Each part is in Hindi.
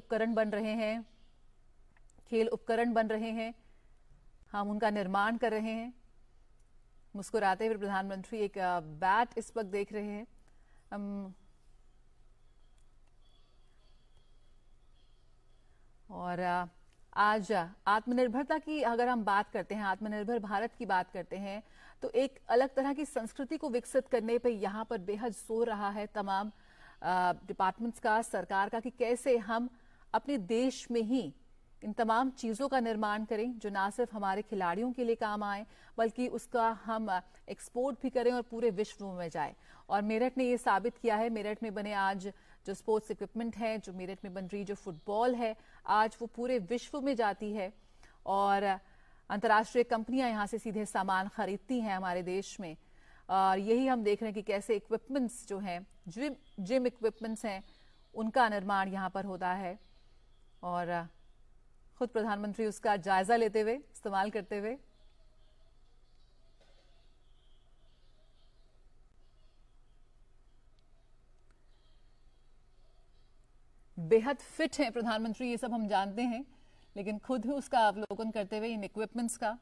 उपकरण बन रहे हैं, खेल उपकरण बन रहे हैं, हम उनका निर्माण कर रहे हैं। मुस्कुराते हुए प्रधानमंत्री एक बैट इस वक्त देख रहे हैं। और आज आत्मनिर्भरता की अगर हम बात करते हैं, आत्मनिर्भर भारत की बात करते हैं, तो एक अलग तरह की संस्कृति को विकसित करने पे यहाँ पर बेहद जोर रहा है तमाम डिपार्टमेंट्स का, सरकार का, कि कैसे हम अपने देश में ही इन तमाम चीज़ों का निर्माण करें जो ना सिर्फ हमारे खिलाड़ियों के लिए काम आए बल्कि उसका हम एक्सपोर्ट भी करें और पूरे विश्व में जाए। और मेरठ ने ये साबित किया है। मेरठ में बने आज जो स्पोर्ट्स इक्विपमेंट है, जो मेरठ में बन रही जो फुटबॉल है, आज वो पूरे विश्व में जाती है और अंतर्राष्ट्रीय कंपनियां यहाँ से सीधे सामान खरीदती हैं हमारे देश में। और यही हम देख रहे हैं कि कैसे इक्विपमेंट्स जो हैं, जिम इक्विपमेंट्स हैं, उनका निर्माण यहाँ पर होता है और खुद प्रधानमंत्री उसका जायजा लेते हुए, इस्तेमाल करते हुए। बेहद फिट हैं प्रधानमंत्री, ये सब हम जानते हैं, लेकिन खुद ही उसका अवलोकन करते हुए इन इक्विपमेंट्स का।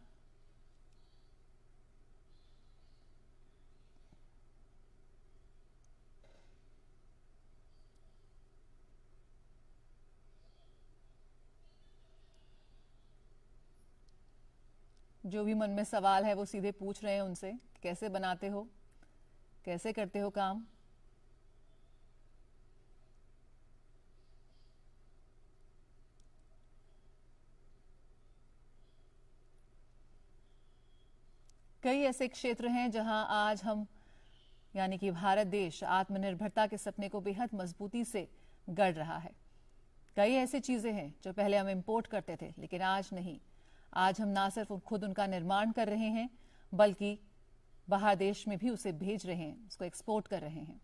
जो भी मन में सवाल है वो सीधे पूछ रहे हैं उनसे, कैसे बनाते हो, कैसे करते हो काम। कई ऐसे क्षेत्र हैं जहां आज हम यानी कि भारत देश आत्मनिर्भरता के सपने को बेहद मजबूती से गढ़ रहा है। कई ऐसी चीजें हैं जो पहले हम इंपोर्ट करते थे, लेकिन आज नहीं। आज हम ना सिर्फ खुद उनका निर्माण कर रहे हैं बल्कि बाहर देश में भी उसे भेज रहे हैं, उसको एक्सपोर्ट कर रहे हैं।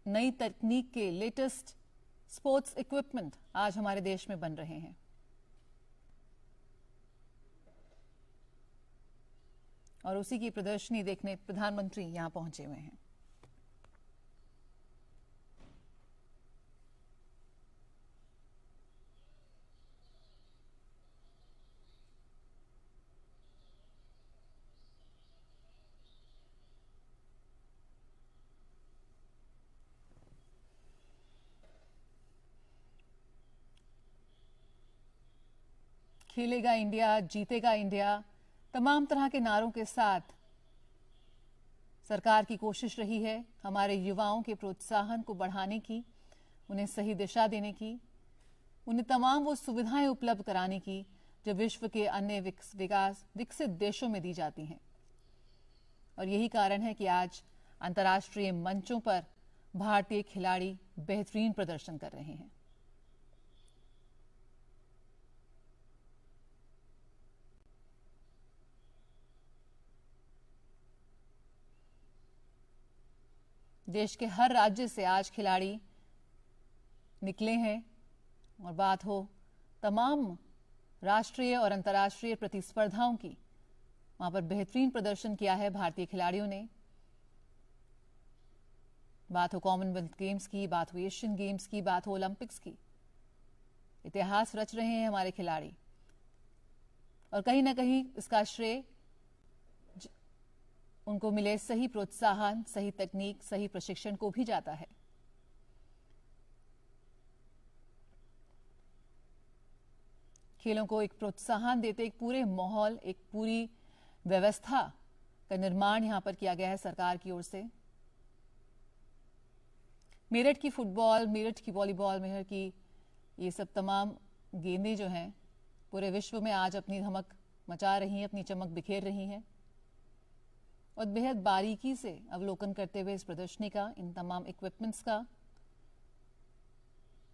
नई तकनीक के लेटेस्ट स्पोर्ट्स इक्विपमेंट आज हमारे देश में बन रहे हैं और उसी की प्रदर्शनी देखने प्रधानमंत्री यहां पहुंचे हुए हैं। खेलेगा इंडिया, जीतेगा इंडिया, तमाम तरह के नारों के साथ सरकार की कोशिश रही है हमारे युवाओं के प्रोत्साहन को बढ़ाने की, उन्हें सही दिशा देने की, उन्हें तमाम वो सुविधाएं उपलब्ध कराने की जो विश्व के अन्य विकसित देशों में दी जाती हैं। और यही कारण है कि आज अंतर्राष्ट्रीय मंचों पर भारतीय खिलाड़ी बेहतरीन प्रदर्शन कर रहे हैं। देश के हर राज्य से आज खिलाड़ी निकले हैं और बात हो तमाम राष्ट्रीय और अंतर्राष्ट्रीय प्रतिस्पर्धाओं की, वहां पर बेहतरीन प्रदर्शन किया है भारतीय खिलाड़ियों ने। बात हो कॉमनवेल्थ गेम्स की, बात हो एशियन गेम्स की, बात हो ओलंपिक्स की, इतिहास रच रहे हैं हमारे खिलाड़ी। और कहीं ना कहीं इसका श्रेय उनको मिले सही प्रोत्साहन, सही तकनीक, सही प्रशिक्षण को भी जाता है। खेलों को एक प्रोत्साहन देते एक पूरे माहौल, एक पूरी व्यवस्था का निर्माण यहां पर किया गया है सरकार की ओर से। मेरठ की फुटबॉल, मेरठ की वॉलीबॉल, मेरठ की ये सब तमाम गेंदें जो हैं पूरे विश्व में आज अपनी धमक मचा रही हैं, अपनी चमक बिखेर रही हैं। और बेहद बारीकी से अवलोकन करते हुए इस प्रदर्शनी का, इन तमाम इक्विपमेंट्स का,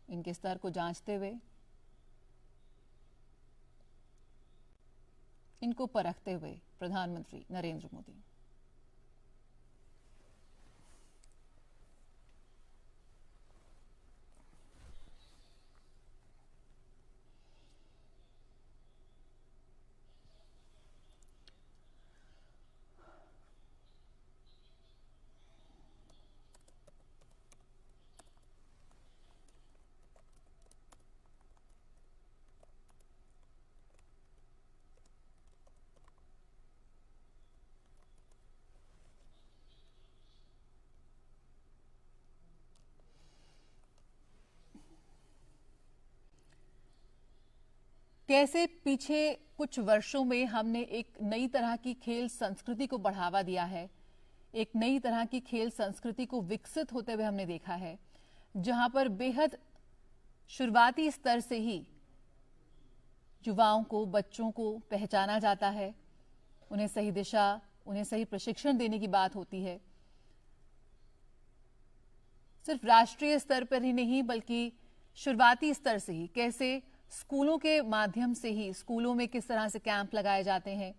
इनके स्तर को जांचते हुए, इनको परखते हुए प्रधानमंत्री नरेंद्र मोदी। कैसे पीछे कुछ वर्षों में हमने एक नई तरह की खेल संस्कृति को बढ़ावा दिया है, एक नई तरह की खेल संस्कृति को विकसित होते हुए हमने देखा है, जहां पर बेहद शुरुआती स्तर से ही युवाओं को, बच्चों को पहचाना जाता है, उन्हें सही दिशा, उन्हें सही प्रशिक्षण देने की बात होती है। सिर्फ राष्ट्रीय स्तर पर ही नहीं बल्कि शुरुआती स्तर से ही कैसे स्कूलों के माध्यम से ही, स्कूलों में किस तरह से कैंप लगाए जाते हैं,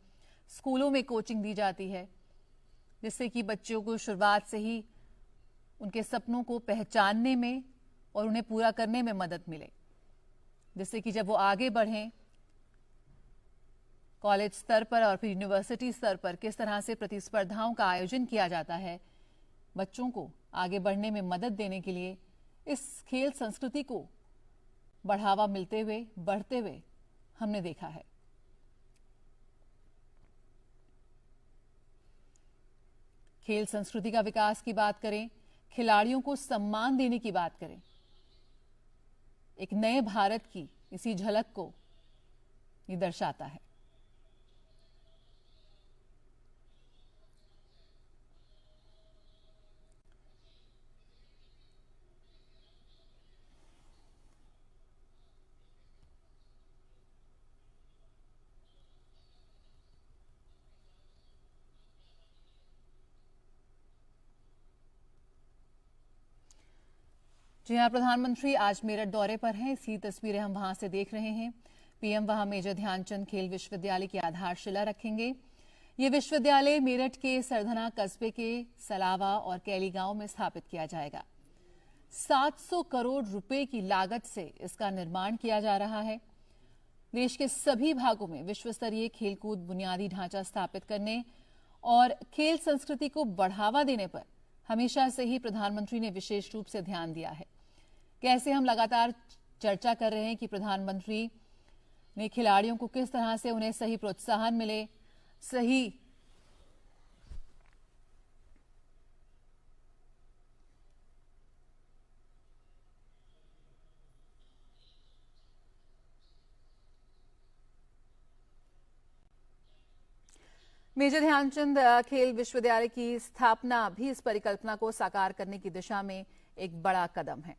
स्कूलों में कोचिंग दी जाती है, जिससे कि बच्चों को शुरुआत से ही उनके सपनों को पहचानने में और उन्हें पूरा करने में मदद मिले, जिससे कि जब वो आगे बढ़ें कॉलेज स्तर पर और फिर यूनिवर्सिटी स्तर पर किस तरह से प्रतिस्पर्धाओं का आयोजन किया जाता है, बच्चों को आगे बढ़ने में मदद देने के लिए इस खेल संस्कृति को बढ़ावा मिलते हुए, बढ़ते हुए हमने देखा है। खेल संस्कृति का विकास की बात करें, खिलाड़ियों को सम्मान देने की बात करें, एक नए भारत की इसी झलक को ये दर्शाता है। जी हाँ, प्रधानमंत्री आज मेरठ दौरे पर हैं। इसी तस्वीरें हम वहां से देख रहे हैं। पीएम वहां मेजर ध्यानचंद खेल विश्वविद्यालय की आधारशिला रखेंगे। ये विश्वविद्यालय मेरठ के सरधना कस्बे के सलावा और कैली गांव में स्थापित किया जाएगा। 700 करोड़ रुपए की लागत से इसका निर्माण किया जा रहा है। देश के सभी भागों में विश्व स्तरीय खेलकूद बुनियादी ढांचा स्थापित करने और खेल संस्कृति को बढ़ावा देने पर हमेशा से ही प्रधानमंत्री ने विशेष रूप से ध्यान दिया है। कैसे हम लगातार चर्चा कर रहे हैं कि प्रधानमंत्री ने खिलाड़ियों को किस तरह से उन्हें सही प्रोत्साहन मिले, सही मेजर ध्यानचंद खेल विश्वविद्यालय की स्थापना भी इस परिकल्पना को साकार करने की दिशा में एक बड़ा कदम है।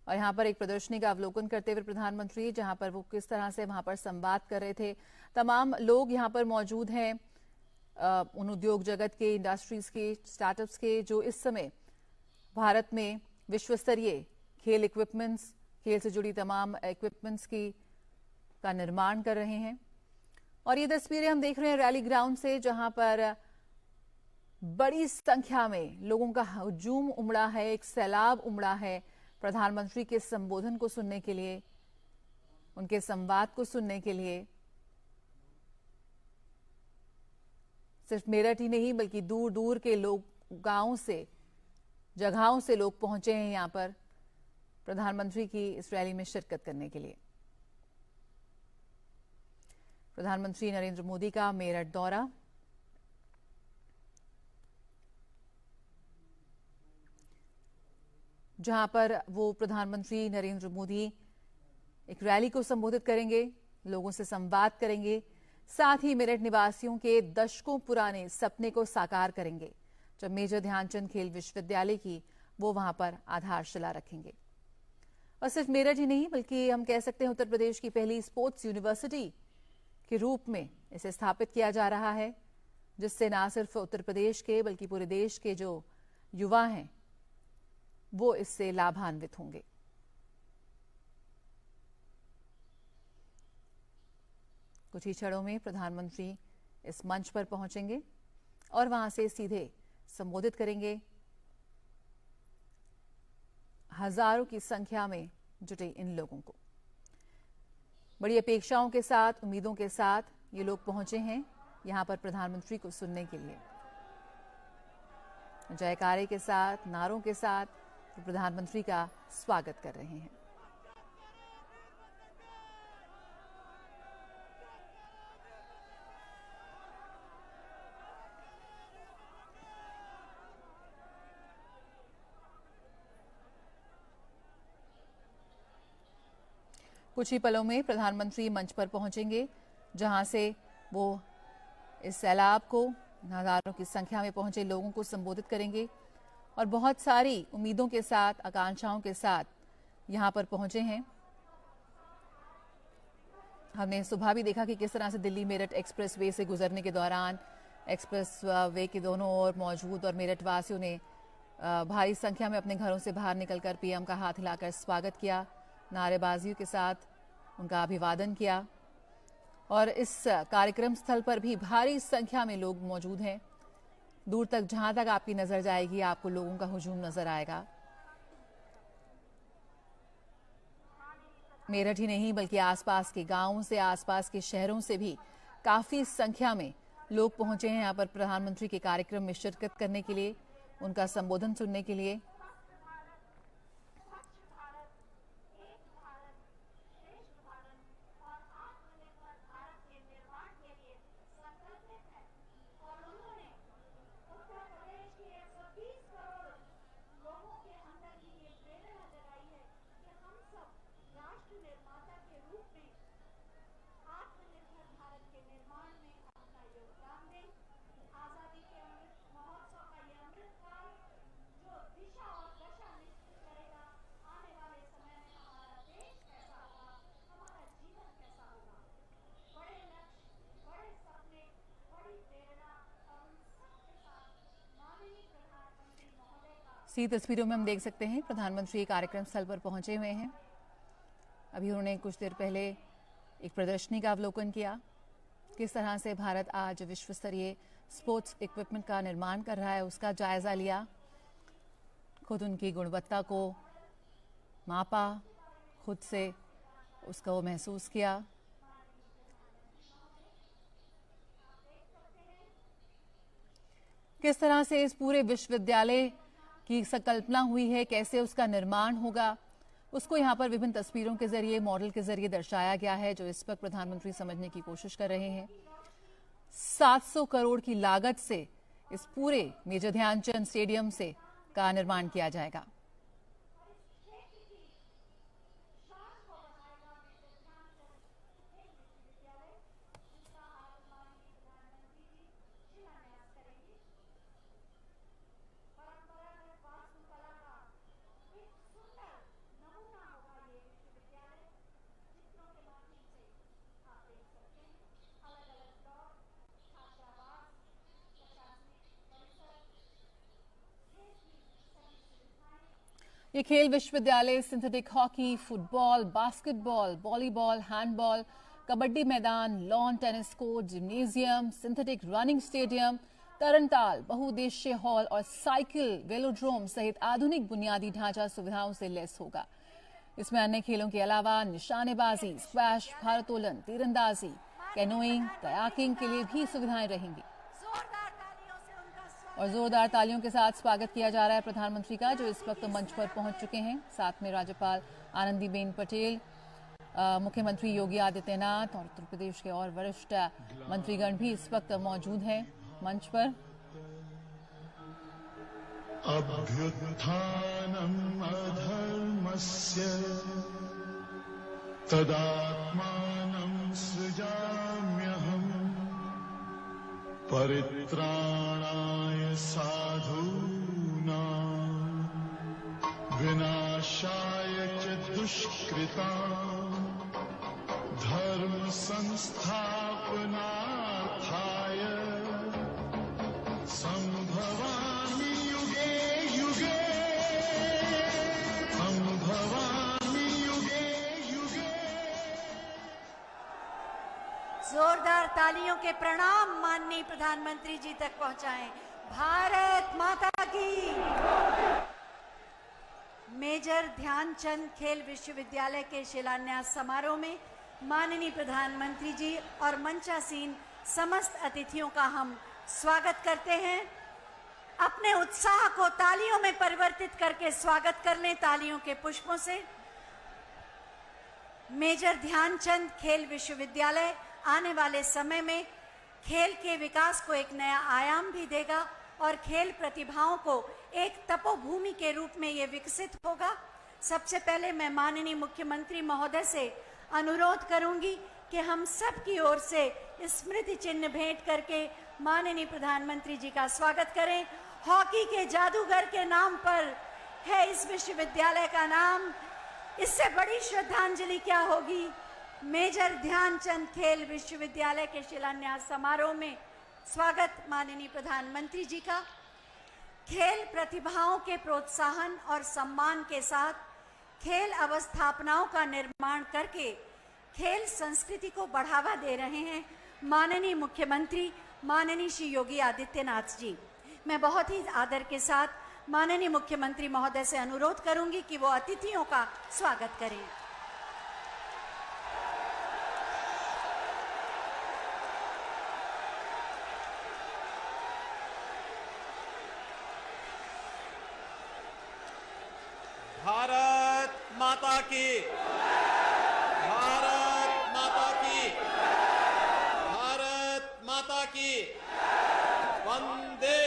और यहाँ पर एक प्रदर्शनी का अवलोकन करते हुए प्रधानमंत्री, जहाँ पर वो किस तरह से वहां पर संवाद कर रहे थे, तमाम लोग यहाँ पर मौजूद हैं, उन उद्योग जगत के, इंडस्ट्रीज के, स्टार्टअप्स के, जो इस समय भारत में विश्व स्तरीय खेल इक्विपमेंट्स, खेल से जुड़ी तमाम इक्विपमेंट्स की का निर्माण कर रहे हैं। और ये तस्वीरें हम देख रहे हैं रैली ग्राउंड से, जहां पर बड़ी संख्या में लोगों का हुजूम उमड़ा है, एक सैलाब उमड़ा है प्रधानमंत्री के संबोधन को सुनने के लिए, उनके संवाद को सुनने के लिए। सिर्फ मेरठ ही नहीं बल्कि दूर दूर के लोग, गांवों से, जगहों से लोग पहुंचे हैं यहां पर प्रधानमंत्री की इस रैली में शिरकत करने के लिए। प्रधानमंत्री नरेंद्र मोदी का मेरठ दौरा, जहां पर वो प्रधानमंत्री नरेंद्र मोदी एक रैली को संबोधित करेंगे, लोगों से संवाद करेंगे, साथ ही मेरठ निवासियों के दशकों पुराने सपने को साकार करेंगे। जब मेजर ध्यानचंद खेल विश्वविद्यालय की वो वहां पर आधारशिला रखेंगे। और सिर्फ मेरठ ही नहीं बल्कि हम कह सकते हैं उत्तर प्रदेश की पहली स्पोर्ट्स यूनिवर्सिटी के रूप में इसे स्थापित किया जा रहा है, जिससे न सिर्फ उत्तर प्रदेश के बल्कि पूरे देश के जो युवा हैं वो इससे लाभान्वित होंगे। कुछ ही क्षणों में प्रधानमंत्री इस मंच पर पहुंचेंगे और वहां से सीधे संबोधित करेंगे हजारों की संख्या में जुटे इन लोगों को। बड़ी अपेक्षाओं के साथ, उम्मीदों के साथ ये लोग पहुंचे हैं यहां पर प्रधानमंत्री को सुनने के लिए। जयकारे के साथ, नारों के साथ प्रधानमंत्री का स्वागत कर रहे हैं। कुछ ही पलों में प्रधानमंत्री मंच पर पहुंचेंगे, जहां से वो इस सैलाब को, हजारों की संख्या में पहुंचे लोगों को संबोधित करेंगे और बहुत सारी उम्मीदों के साथ, आकांक्षाओं के साथ यहां पर पहुंचे हैं। हमने सुबह भी देखा कि किस तरह से दिल्ली मेरठ एक्सप्रेस वे से गुजरने के दौरान एक्सप्रेस वे के दोनों ओर मौजूद और मेरठ वासियों ने भारी संख्या में अपने घरों से बाहर निकलकर पीएम का हाथ हिलाकर स्वागत किया, नारेबाजियों के साथ उनका अभिवादन किया। और इस कार्यक्रम स्थल पर भी भारी संख्या में लोग मौजूद हैं। दूर तक जहां तक आपकी नजर जाएगी आपको लोगों का हुजूम नजर आएगा। मेरठ ही नहीं बल्कि आसपास के गांवों से, आसपास के शहरों से भी काफी संख्या में लोग पहुंचे हैं यहाँ पर प्रधानमंत्री के कार्यक्रम में शिरकत करने के लिए, उनका संबोधन सुनने के लिए। सी तस्वीरों में हम देख सकते हैं प्रधानमंत्री कार्यक्रम स्थल पर पहुंचे हुए हैं। अभी उन्होंने कुछ देर पहले एक प्रदर्शनी का अवलोकन किया, किस तरह से भारत आज विश्व स्तरीय स्पोर्ट्स इक्विपमेंट का निर्माण कर रहा है, उसका जायजा लिया, खुद उनकी गुणवत्ता को मापा, खुद से उसको महसूस किया। किस तरह से इस पूरे विश्वविद्यालय की संकल्पना हुई है, कैसे उसका निर्माण होगा, उसको यहाँ पर विभिन्न तस्वीरों के जरिए, मॉडल के जरिए दर्शाया गया है, जो इस वक्त प्रधानमंत्री समझने की कोशिश कर रहे हैं। 700 करोड़ की लागत से इस पूरे मेजर ध्यानचंद स्टेडियम से का निर्माण किया जाएगा। ये खेल विश्वविद्यालय synthetic hockey, football, basketball, volleyball, handball, kabaddi मैदान, lawn tennis court, gymnasium, synthetic running stadium, तरनताल, बहुउद्देश्य हॉल और साइकिल वेलोड्रोम सहित आधुनिक बुनियादी ढांचा सुविधाओं से लैस होगा। इसमें अन्य खेलों के अलावा निशानेबाजी, स्क्वैश, भारोत्तोलन, तीरंदाजी, कैनोइंग, कयाकिंग के लिए भी सुविधाएं रहेंगी। और जोरदार तालियों के साथ स्वागत किया जा रहा है प्रधानमंत्री का, जो इस वक्त मंच पर पहुंच चुके हैं। साथ में राज्यपाल आनंदीबेन पटेल, मुख्यमंत्री योगी आदित्यनाथ और उत्तर प्रदेश के और वरिष्ठ मंत्रीगण भी इस वक्त मौजूद हैं मंच पर। अभ्युत्थानम् अधर्मस्य तदात्मानं सृजाम्यहम् परित्राणाय साधूनां विनाशाय च दुष्कृतां धर्म संस्थापनार्थाय संभवामि युगे युगे संभवामि युगे युगे। जोरदार तालियों के प्रणाम माननीय प्रधानमंत्री जी तक पहुंचाएं। भारत माता की। मेजर ध्यानचंद खेल विश्वविद्यालय के शिलान्यास समारोह में माननीय प्रधानमंत्री जी और मंचासीन समस्त अतिथियों का हम स्वागत करते हैं। अपने उत्साह को तालियों में परिवर्तित करके स्वागत कर लें तालियों के पुष्पों से। मेजर ध्यानचंद खेल विश्वविद्यालय आने वाले समय में खेल के विकास को एक नया आयाम भी देगा और खेल प्रतिभाओं को एक तपोभूमि के रूप में ये विकसित होगा। सबसे पहले मैं माननीय मुख्यमंत्री महोदय से अनुरोध करूंगी कि हम सब की ओर से स्मृति चिन्ह भेंट करके माननीय प्रधानमंत्री जी का स्वागत करें। हॉकी के जादूगर के नाम पर है इस विश्वविद्यालय का नाम, इससे बड़ी श्रद्धांजलि क्या होगी। मेजर ध्यानचंद खेल विश्वविद्यालय के शिलान्यास समारोह में स्वागत माननीय प्रधानमंत्री जी का। खेल प्रतिभाओं के प्रोत्साहन और सम्मान के साथ खेल अवस्थापनाओं का निर्माण करके खेल संस्कृति को बढ़ावा दे रहे हैं माननीय मुख्यमंत्री माननीय श्री योगी आदित्यनाथ जी। मैं बहुत ही आदर के साथ माननीय मुख्यमंत्री महोदय से अनुरोध करूंगी कि वो अतिथियों का स्वागत करें। भारत माता की, भारत माता की, भारत माता की, वंदे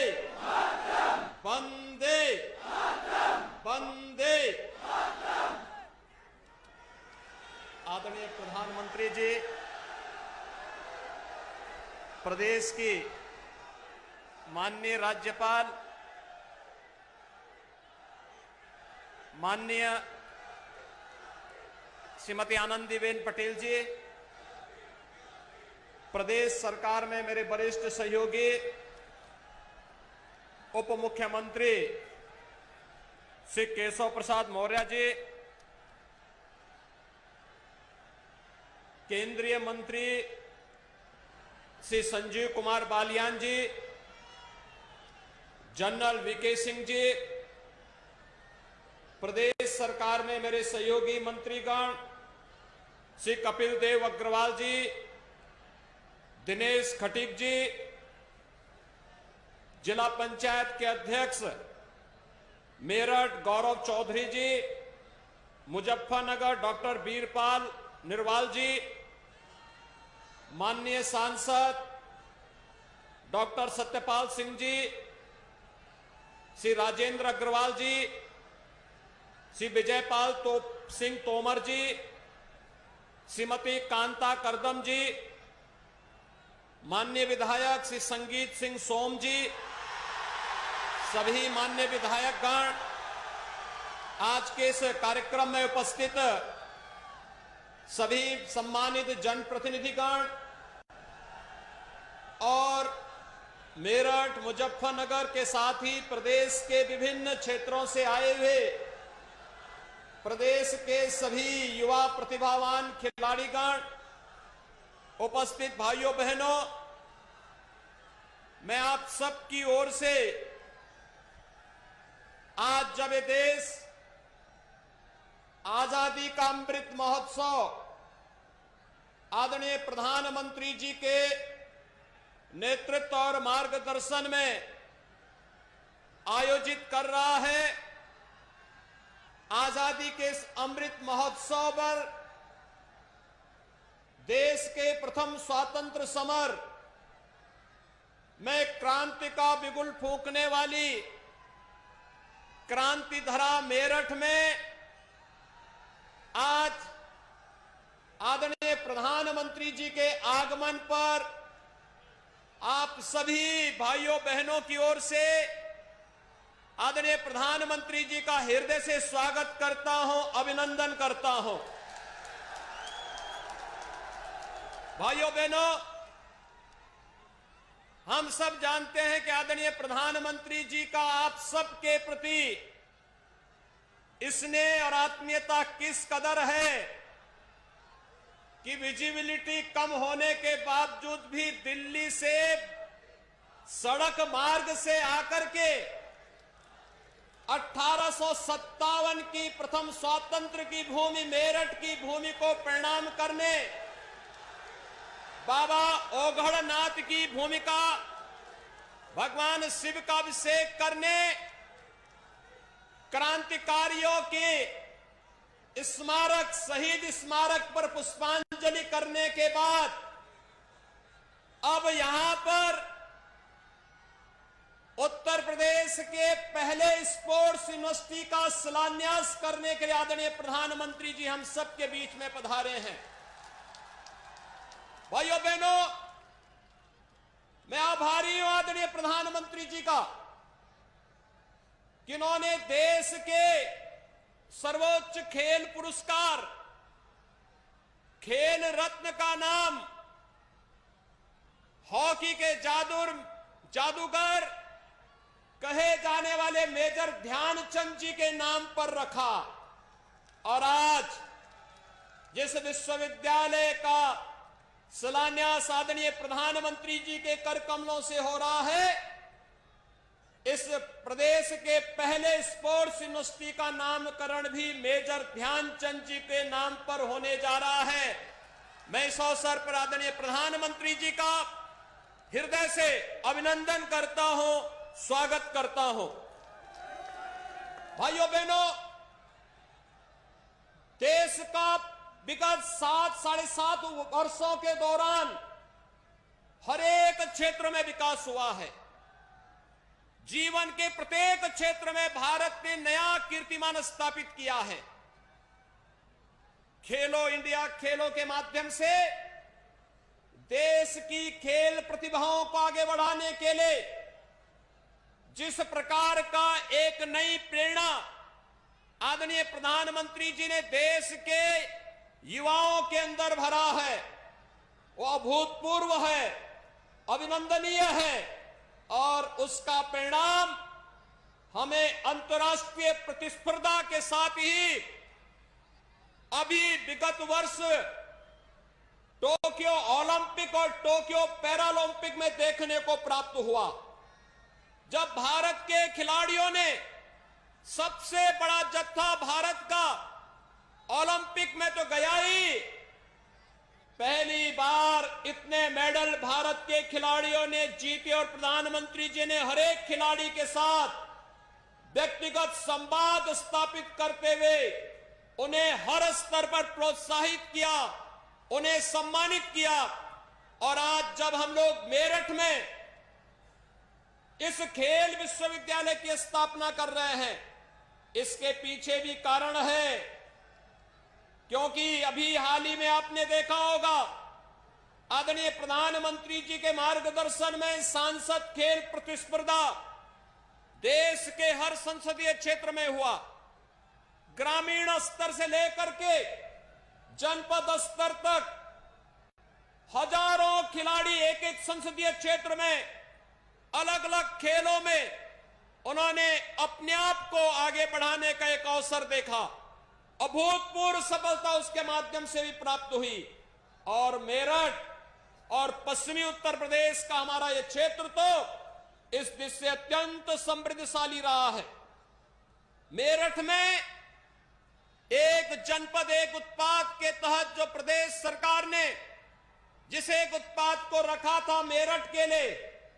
वंदे वंदे। आदरणीय प्रधानमंत्री जी, प्रदेश की माननीय राज्यपाल माननीय श्रीमती आनंदीबेन पटेल जी, प्रदेश सरकार में मेरे वरिष्ठ सहयोगी उप मुख्यमंत्री श्री केशव प्रसाद मौर्य जी, केंद्रीय मंत्री श्री संजीव कुमार बालियान जी, जनरल वीके सिंह जी, प्रदेश सरकार में मेरे सहयोगी मंत्रीगण श्री कपिल देव अग्रवाल जी, दिनेश खटीक जी, जिला पंचायत के अध्यक्ष मेरठ गौरव चौधरी जी, मुजफ्फरनगर डॉक्टर वीरपाल निरवाल जी, माननीय सांसद डॉक्टर सत्यपाल सिंह जी, श्री राजेंद्र अग्रवाल जी, श्री विजयपाल सिंह तोमर जी, श्रीमती कांता करदम जी, माननीय विधायक श्री संगीत सिंह सोम जी, सभी माननीय विधायकगण, आज के इस कार्यक्रम में उपस्थित सभी सम्मानित जनप्रतिनिधिगण और मेरठ मुजफ्फरनगर के साथ ही प्रदेश के विभिन्न क्षेत्रों से आए हुए प्रदेश के सभी युवा प्रतिभावान खिलाड़ीगण, उपस्थित भाइयों बहनों, मैं आप सब की ओर से आज जब ये देश आजादी का अमृत महोत्सव आदरणीय प्रधानमंत्री जी के नेतृत्व और मार्गदर्शन में आयोजित कर रहा है, आजादी के इस अमृत महोत्सव पर देश के प्रथम स्वातंत्र समर में क्रांति का बिगुल फूंकने वाली क्रांति धरा मेरठ में आज आदरणीय प्रधानमंत्री जी के आगमन पर आप सभी भाइयों बहनों की ओर से आदरणीय प्रधानमंत्री जी का हृदय से स्वागत करता हूं, अभिनंदन करता हूं। भाइयों बहनों, हम सब जानते हैं कि आदरणीय प्रधानमंत्री जी का आप सबके प्रति स्नेह और आत्मीयता किस कदर है कि विजिबिलिटी कम होने के बावजूद भी दिल्ली से सड़क मार्ग से आकर के 1857 की प्रथम स्वातंत्र की भूमि मेरठ की भूमि को प्रणाम करने, बाबा ओघड़नाथ की भूमिका भगवान शिव का अभिषेक करने, क्रांतिकारियों के स्मारक शहीद स्मारक पर पुष्पांजलि करने के बाद अब यहां पर उत्तर प्रदेश के पहले स्पोर्ट्स यूनिवर्सिटी का शिलान्यास करने के लिए आदरणीय प्रधानमंत्री जी हम सबके बीच में पधारे हैं। भाइयों बहनों, मैं आभारी हूं आदरणीय प्रधानमंत्री जी का कि उन्होंने देश के सर्वोच्च खेल पुरस्कार खेल रत्न का नाम हॉकी के जादूगर कहे जाने वाले मेजर ध्यानचंद जी के नाम पर रखा। और आज जिस विश्वविद्यालय का शिलान्यास आदरणीय प्रधानमंत्री जी के कर कमलों से हो रहा है, इस प्रदेश के पहले स्पोर्ट्स यूनिवर्सिटी का नामकरण भी मेजर ध्यानचंद जी के नाम पर होने जा रहा है। मैं इस अवसर पर आदरणीय प्रधानमंत्री जी का हृदय से अभिनंदन करता हूं, स्वागत करता हूं। भाइयों बहनों, देश का विगत 7-7.5 वर्षों के दौरान हर एक क्षेत्र में विकास हुआ है। जीवन के प्रत्येक क्षेत्र में भारत ने नया कीर्तिमान स्थापित किया है। खेलो इंडिया खेलों के माध्यम से देश की खेल प्रतिभाओं को आगे बढ़ाने के लिए जिस प्रकार का एक नई प्रेरणा आदरणीय प्रधानमंत्री जी ने देश के युवाओं के अंदर भरा है, वो अभूतपूर्व है, अभिनंदनीय है। और उसका परिणाम हमें अंतर्राष्ट्रीय प्रतिस्पर्धा के साथ ही अभी विगत वर्ष टोक्यो ओलंपिक और टोक्यो पैरालंपिक में देखने को प्राप्त हुआ, जब भारत के खिलाड़ियों ने सबसे बड़ा जत्था भारत का ओलंपिक में तो गया ही, पहली बार इतने मेडल भारत के खिलाड़ियों ने जीते और प्रधानमंत्री जी ने हर एक खिलाड़ी के साथ व्यक्तिगत संवाद स्थापित करते हुए उन्हें हर स्तर पर प्रोत्साहित किया, उन्हें सम्मानित किया। और आज जब हम लोग मेरठ में इस खेल विश्वविद्यालय की स्थापना कर रहे हैं, इसके पीछे भी कारण है, क्योंकि अभी हाल ही में आपने देखा होगा आदरणीय प्रधानमंत्री जी के मार्गदर्शन में सांसद खेल प्रतिस्पर्धा देश के हर संसदीय क्षेत्र में हुआ। ग्रामीण स्तर से लेकर के जनपद स्तर तक हजारों खिलाड़ी एक एक संसदीय क्षेत्र में अलग अलग खेलों में उन्होंने अपने आप को आगे बढ़ाने का एक अवसर देखा। अभूतपूर्व सफलता उसके माध्यम से भी प्राप्त हुई। और मेरठ और पश्चिमी उत्तर प्रदेश का हमारा यह क्षेत्र तो इस दृष्टि से अत्यंत समृद्धशाली रहा है। मेरठ में एक जनपद एक उत्पाद के तहत जो प्रदेश सरकार ने जिस एक उत्पाद को रखा था मेरठ के लिए,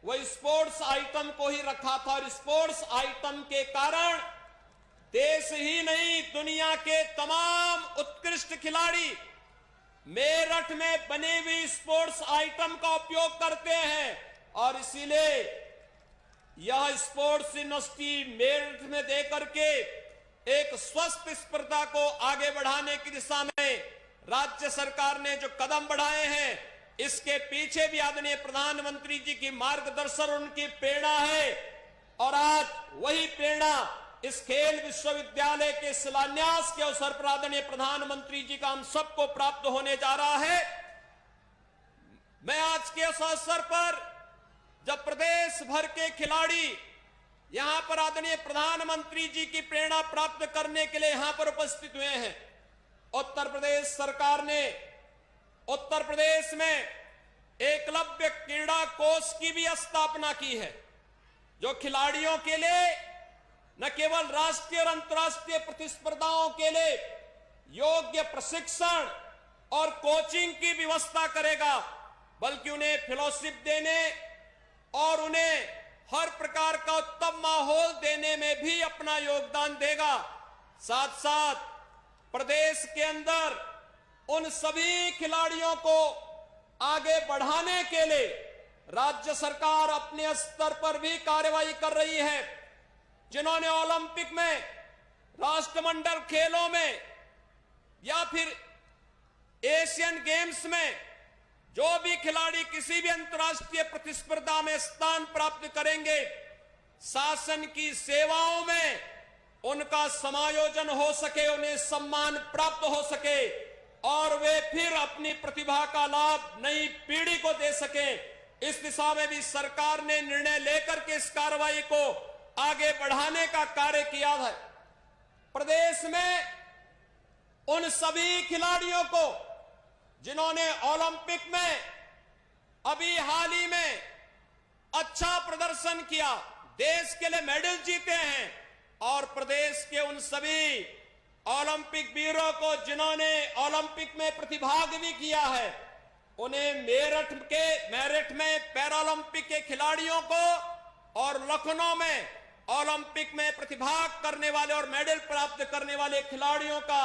वह स्पोर्ट्स आइटम को ही रखा था। और स्पोर्ट्स आइटम के कारण देश ही नहीं, दुनिया के तमाम उत्कृष्ट खिलाड़ी मेरठ में बने हुए स्पोर्ट्स आइटम का उपयोग करते हैं। और इसीलिए यह स्पोर्ट्स यूनिवर्सिटी मेरठ में देकर के एक स्वस्थ स्पर्धा को आगे बढ़ाने की दिशा में राज्य सरकार ने जो कदम बढ़ाए हैं, इसके पीछे भी आदरणीय प्रधानमंत्री जी की मार्गदर्शन, उनकी प्रेरणा है। और आज वही प्रेरणा इस खेल विश्वविद्यालय के शिलान्यास के अवसर पर आदरणीय प्रधानमंत्री जी का हम सबको प्राप्त होने जा रहा है। मैं आज के इस अवसर पर जब प्रदेश भर के खिलाड़ी यहां पर आदरणीय प्रधानमंत्री जी की प्रेरणा प्राप्त करने के लिए यहां पर उपस्थित हुए हैं, उत्तर प्रदेश सरकार ने उत्तर प्रदेश में एकलव्य क्रीड़ा कोष की भी स्थापना की है, जो खिलाड़ियों के लिए न केवल राष्ट्रीय और अंतर्राष्ट्रीय प्रतिस्पर्धाओं के लिए योग्य प्रशिक्षण और कोचिंग की व्यवस्था करेगा, बल्कि उन्हें फेलोशिप देने और उन्हें हर प्रकार का उत्तम माहौल देने में भी अपना योगदान देगा। साथ साथ प्रदेश के अंदर उन सभी खिलाड़ियों को आगे बढ़ाने के लिए राज्य सरकार अपने स्तर पर भी कार्रवाई कर रही है। जिन्होंने ओलंपिक में, राष्ट्रमंडल खेलों में या फिर एशियन गेम्स में जो भी खिलाड़ी किसी भी अंतर्राष्ट्रीय प्रतिस्पर्धा में स्थान प्राप्त करेंगे, शासन की सेवाओं में उनका समायोजन हो सके, उन्हें सम्मान प्राप्त हो सके और वे फिर अपनी प्रतिभा का लाभ नई पीढ़ी को दे सके। इस दिशा में भी सरकार ने निर्णय लेकर के इस कार्रवाई को आगे बढ़ाने का कार्य किया है। प्रदेश में उन सभी खिलाड़ियों को जिन्होंने ओलंपिक में अभी हाल ही में अच्छा प्रदर्शन किया, देश के लिए मेडल जीते हैं, और प्रदेश के उन सभी ओलंपिक वीरों को जिन्होंने ओलंपिक में प्रतिभाग भी किया है, उन्हें मेरठ में पैरालंपिक के खिलाड़ियों को और लखनऊ में ओलंपिक में प्रतिभाग करने वाले और मेडल प्राप्त करने वाले खिलाड़ियों का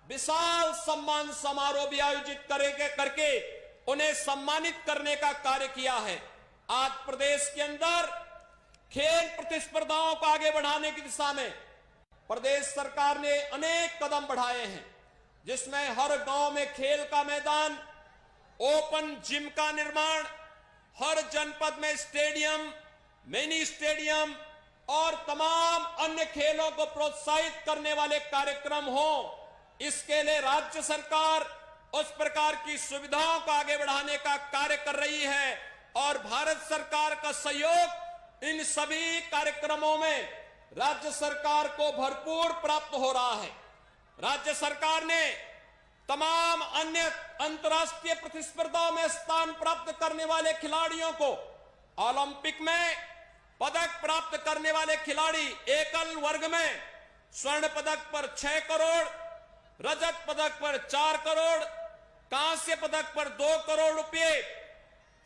विशाल सम्मान समारोह भी आयोजित करके उन्हें सम्मानित करने का कार्य किया है। आज प्रदेश के अंदर खेल प्रतिस्पर्धाओं को आगे बढ़ाने की दिशा में प्रदेश सरकार ने अनेक कदम बढ़ाए हैं, जिसमें हर गांव में खेल का मैदान, ओपन जिम का निर्माण, हर जनपद में स्टेडियम, मिनी स्टेडियम और तमाम अन्य खेलों को प्रोत्साहित करने वाले कार्यक्रम हो। इसके लिए राज्य सरकार उस प्रकार की सुविधाओं को आगे बढ़ाने का कार्य कर रही है और भारत सरकार का सहयोग इन सभी कार्यक्रमों में राज्य सरकार को भरपूर प्राप्त हो रहा है। राज्य सरकार ने तमाम अन्य अंतर्राष्ट्रीय प्रतिस्पर्धाओं में स्थान प्राप्त करने वाले खिलाड़ियों को, ओलंपिक में पदक प्राप्त करने वाले खिलाड़ी एकल वर्ग में स्वर्ण पदक पर 6 करोड़, रजत पदक पर 4 करोड़, कांस्य पदक पर 2 करोड़ रुपए,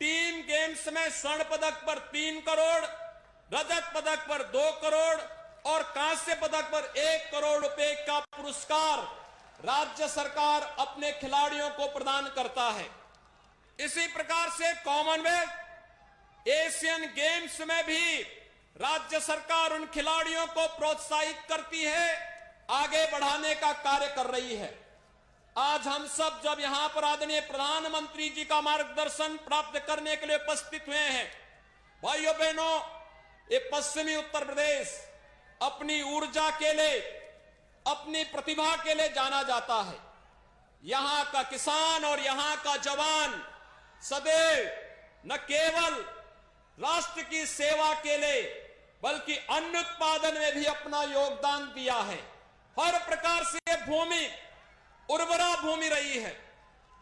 टीम गेम्स में स्वर्ण पदक पर 3 करोड़, रजत पदक पर 2 करोड़ और कांस्य पदक पर 1 करोड़ रुपए का पुरस्कार राज्य सरकार अपने खिलाड़ियों को प्रदान करता है। इसी प्रकार से कॉमनवेल्थ, एशियन गेम्स में भी राज्य सरकार उन खिलाड़ियों को प्रोत्साहित करती है, आगे बढ़ाने का कार्य कर रही है। आज हम सब जब यहां पर आदरणीय प्रधानमंत्री जी का मार्गदर्शन प्राप्त करने के लिए उपस्थित हुए हैं, भाइयों बहनों, ये पश्चिमी उत्तर प्रदेश अपनी ऊर्जा के लिए, अपनी प्रतिभा के लिए जाना जाता है। यहां का किसान और यहां का जवान सदैव न केवल राष्ट्र की सेवा के लिए बल्कि अन्न उत्पादन में भी अपना योगदान दिया है। हर प्रकार से भूमि उर्वरा भूमि रही है,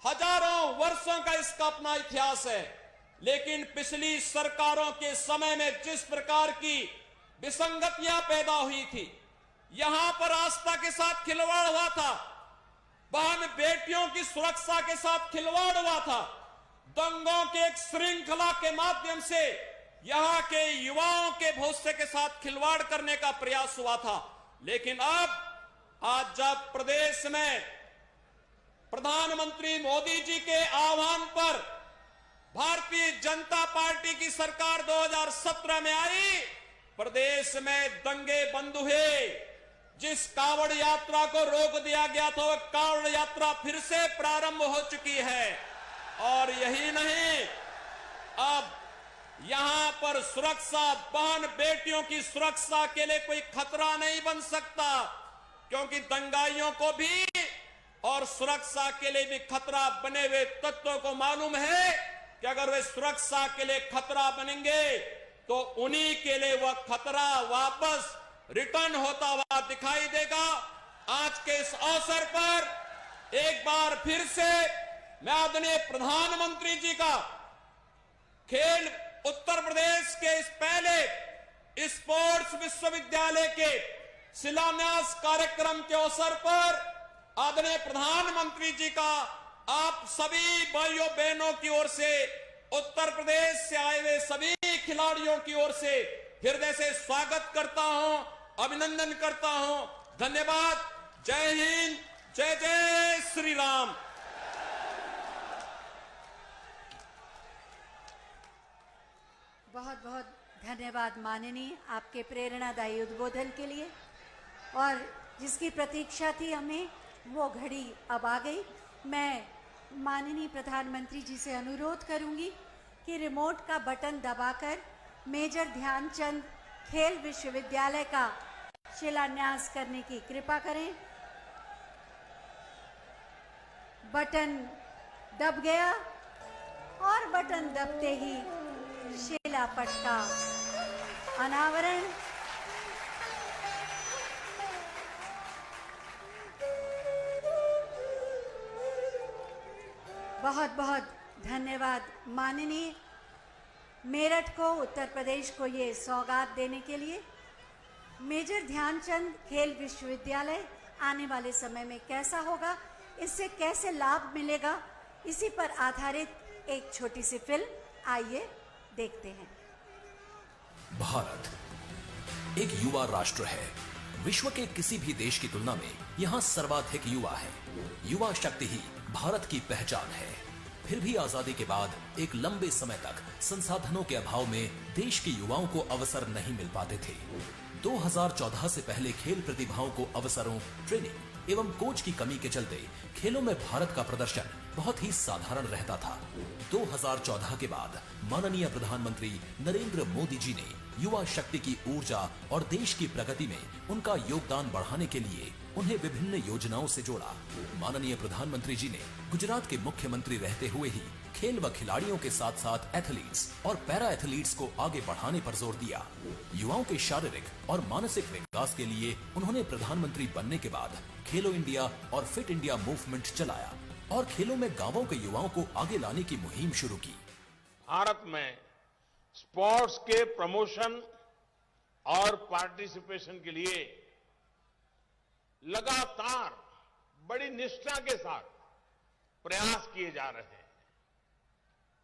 हजारों वर्षों का इसका अपना इतिहास है, लेकिन पिछली सरकारों के समय में जिस प्रकार की विसंगतियां पैदा हुई थी, यहां पर आस्था के साथ खिलवाड़ हुआ था, बहन बेटियों की सुरक्षा के साथ खिलवाड़ हुआ था, दंगों के एक श्रृंखला के माध्यम से यहां के युवाओं के भविष्य के साथ खिलवाड़ करने का प्रयास हुआ था। लेकिन अब आज जब प्रदेश में प्रधानमंत्री मोदी जी के आह्वान पर भारतीय जनता पार्टी की सरकार 2017 में आई, प्रदेश में दंगे बंद हुए। जिस कांवड़ यात्रा को रोक दिया गया था, वह कांवड़ यात्रा फिर से प्रारंभ हो चुकी है। और यही नहीं, अब यहां पर सुरक्षा, बहन बेटियों की सुरक्षा के लिए कोई खतरा नहीं बन सकता, क्योंकि दंगाइयों को भी और सुरक्षा के लिए भी खतरा बने हुए तत्वों को मालूम है कि अगर वे सुरक्षा के लिए खतरा बनेंगे तो उन्हीं के लिए वह खतरा वापस रिटर्न होता हुआ दिखाई देगा। आज के इस अवसर पर एक बार फिर से मैं आदरणीय प्रधानमंत्री जी का खेल उत्तर प्रदेश के इस पहले स्पोर्ट्स विश्वविद्यालय के शिलान्यास कार्यक्रम के अवसर पर आदरणीय प्रधानमंत्री जी का आप सभी भाइयों बहनों की ओर से, उत्तर प्रदेश से आए हुए सभी खिलाड़ियों की ओर से हृदय से स्वागत करता हूं, अभिनंदन करता हूं। धन्यवाद। जय हिंद, जय जय श्री राम। बहुत बहुत धन्यवाद माननीय, आपके प्रेरणादायी उद्बोधन के लिए। और जिसकी प्रतीक्षा थी हमें, वो घड़ी अब आ गई। मैं माननीय प्रधानमंत्री जी से अनुरोध करूंगी कि रिमोट का बटन दबाकर मेजर ध्यानचंद खेल विश्वविद्यालय का शिलान्यास करने की कृपा करें। बटन दब गया और बटन दबते ही शिलापट का अनावरण। बहुत बहुत धन्यवाद माननीय मेरठ को, उत्तर प्रदेश को ये सौगात देने के लिए। मेजर ध्यानचंद खेल विश्वविद्यालय आने वाले समय में कैसा होगा, इससे कैसे लाभ मिलेगा, इसी पर आधारित एक छोटी सी फिल्म आइए देखते हैं। भारत एक युवा राष्ट्र है। विश्व के किसी भी देश की तुलना में यहाँ सर्वाधिक युवा है। युवा शक्ति ही भारत की पहचान है। फिर भी आजादी के बाद एक लंबे समय तक संसाधनों के अभाव में देश के युवाओं को अवसर नहीं मिल पाते थे। 2014 से पहले खेल प्रतिभाओं को अवसरों, ट्रेनिंग एवं कोच की कमी के चलते खेलों में भारत का प्रदर्शन बहुत ही साधारण रहता था। 2014 के बाद माननीय प्रधानमंत्री नरेंद्र मोदी जी ने युवा शक्ति की ऊर्जा और देश की प्रगति में उनका योगदान बढ़ाने के लिए उन्हें विभिन्न योजनाओं से जोड़ा। माननीय प्रधानमंत्री जी ने गुजरात के मुख्यमंत्री रहते हुए ही खेल व खिलाड़ियों के साथ साथ एथलीट्स और पैरा एथलीट्स को आगे बढ़ाने पर जोर दिया। युवाओं के शारीरिक और मानसिक विकास के लिए उन्होंने प्रधानमंत्री बनने के बाद खेलो इंडिया और फिट इंडिया मूवमेंट चलाया और खेलों में गांवों के युवाओं को आगे लाने की मुहिम शुरू की। भारत में स्पोर्ट्स के प्रमोशन और पार्टिसिपेशन के लिए लगातार बड़ी निष्ठा के साथ प्रयास किए जा रहे हैं।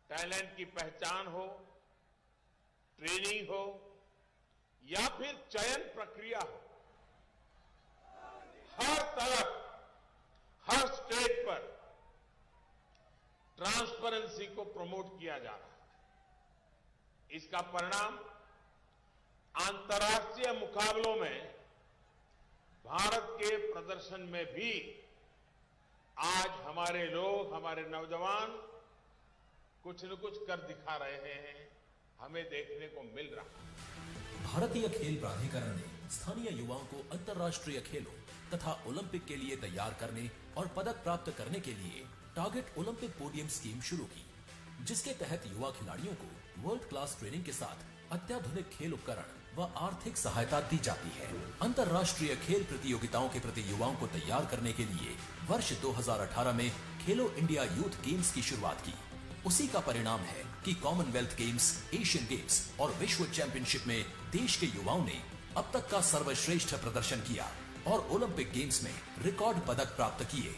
टैलेंट की पहचान हो, ट्रेनिंग हो या फिर चयन प्रक्रिया हो, हर तरफ, हर स्टेज पर ट्रांसपेरेंसी को प्रमोट किया जा रहा है। इसका परिणाम अंतर्राष्ट्रीय मुकाबलों में भारत के प्रदर्शन में भी आज हमारे लोग, हमारे नौजवान कुछ न कुछ कर दिखा रहे हैं, हमें देखने को मिल रहा है। भारतीय खेल प्राधिकरण ने स्थानीय युवाओं को अंतर्राष्ट्रीय खेलों तथा ओलंपिक के लिए तैयार करने और पदक प्राप्त करने के लिए टारगेट ओलंपिक पोडियम स्कीम शुरू की, जिसके तहत युवा खिलाड़ियों को वर्ल्ड क्लास ट्रेनिंग के साथ अत्याधुनिक खेल उपकरण व आर्थिक सहायता दी जाती है। अंतर्राष्ट्रीय खेल प्रतियोगिताओं के प्रति युवाओं को तैयार करने के लिए वर्ष 2018 में खेलो इंडिया यूथ गेम्स की शुरुआत की। उसी का परिणाम है कि कॉमनवेल्थ गेम्स, एशियन गेम्स और विश्व चैंपियनशिप में देश के युवाओं ने अब तक का सर्वश्रेष्ठ प्रदर्शन किया और ओलंपिक गेम्स में रिकॉर्ड पदक प्राप्त किए।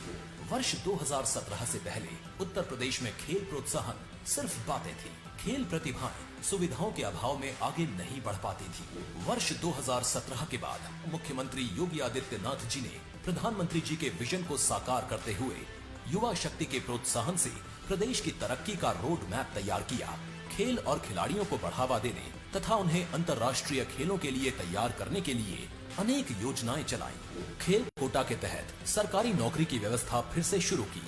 वर्ष 2017 से पहले उत्तर प्रदेश में खेल प्रोत्साहन सिर्फ बातें थी। खेल प्रतिभाएं सुविधाओं के अभाव में आगे नहीं बढ़ पाती थी। वर्ष 2017 के बाद मुख्यमंत्री योगी आदित्यनाथ जी ने प्रधानमंत्री जी के विजन को साकार करते हुए युवा शक्ति के प्रोत्साहन से प्रदेश की तरक्की का रोड मैप तैयार किया। खेल और खिलाड़ियों को बढ़ावा देने तथा उन्हें अंतर्राष्ट्रीय खेलों के लिए तैयार करने के लिए अनेक योजनाएं चलाई। खेल कोटा के तहत सरकारी नौकरी की व्यवस्था फिर से शुरू की।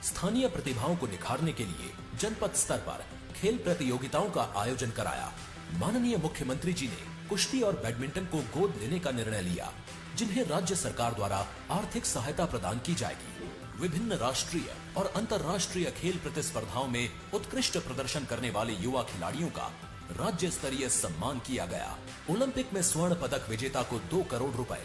स्थानीय प्रतिभाओं को निखारने के लिए जनपद स्तर पर खेल प्रतियोगिताओं का आयोजन कराया। माननीय मुख्यमंत्री जी ने कुश्ती और बैडमिंटन को गोद लेने का निर्णय लिया, जिन्हें राज्य सरकार द्वारा आर्थिक सहायता प्रदान की जाएगी। विभिन्न राष्ट्रीय और अंतर्राष्ट्रीय खेल प्रतिस्पर्धाओं में उत्कृष्ट प्रदर्शन करने वाले युवा खिलाड़ियों का राज्य स्तरीय सम्मान किया गया। ओलंपिक में स्वर्ण पदक विजेता को 2 करोड़ रुपए,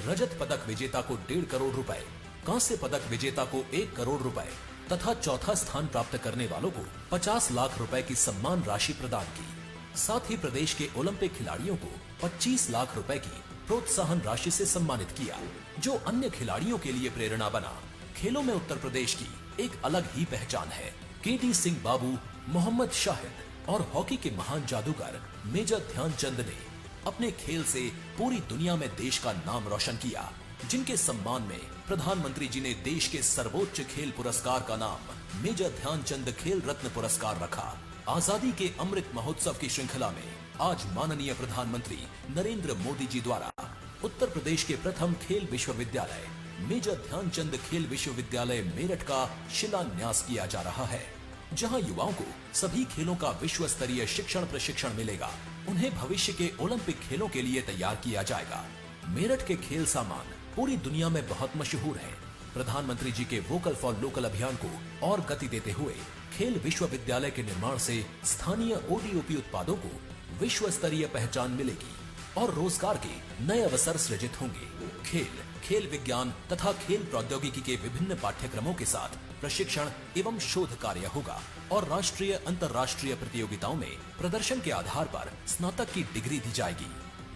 रजत पदक विजेता को 1.5 करोड़ रुपए, कांस्य पदक विजेता को 1 करोड़ रुपए तथा चौथा स्थान प्राप्त करने वालों को 50 लाख रुपए की सम्मान राशि प्रदान की। साथ ही प्रदेश के ओलंपिक खिलाड़ियों को 25 लाख रुपए की प्रोत्साहन राशि से सम्मानित किया, जो अन्य खिलाड़ियों के लिए प्रेरणा बना। खेलों में उत्तर प्रदेश की एक अलग ही पहचान है। केटी सिंह बाबू, मोहम्मद शाहिद और हॉकी के महान जादूगर मेजर ध्यानचंद ने अपने खेल से पूरी दुनिया में देश का नाम रोशन किया, जिनके सम्मान में प्रधानमंत्री जी ने देश के सर्वोच्च खेल पुरस्कार का नाम मेजर ध्यानचंद खेल रत्न पुरस्कार रखा। आजादी के अमृत महोत्सव की श्रृंखला में आज माननीय प्रधानमंत्री नरेंद्र मोदी जी द्वारा उत्तर प्रदेश के प्रथम खेल विश्वविद्यालय मेजर ध्यानचंद खेल विश्वविद्यालय मेरठ का शिलान्यास किया जा रहा है, जहां युवाओं को सभी खेलों का विश्व स्तरीय शिक्षण प्रशिक्षण मिलेगा। उन्हें भविष्य के ओलंपिक खेलों के लिए तैयार किया जाएगा। मेरठ के खेल सामान पूरी दुनिया में बहुत मशहूर है। प्रधानमंत्री जी के वोकल फॉर लोकल अभियान को और गति देते हुए खेल विश्वविद्यालय के निर्माण से स्थानीय ओडीओपी उत्पादों को विश्व स्तरीय पहचान मिलेगी और रोजगार के नए अवसर सृजित होंगे। खेल विज्ञान तथा खेल प्रौद्योगिकी के विभिन्न पाठ्यक्रमों के साथ प्रशिक्षण एवं शोध कार्य होगा और राष्ट्रीय अंतर्राष्ट्रीय प्रतियोगिताओं में प्रदर्शन के आधार पर स्नातक की डिग्री दी जाएगी।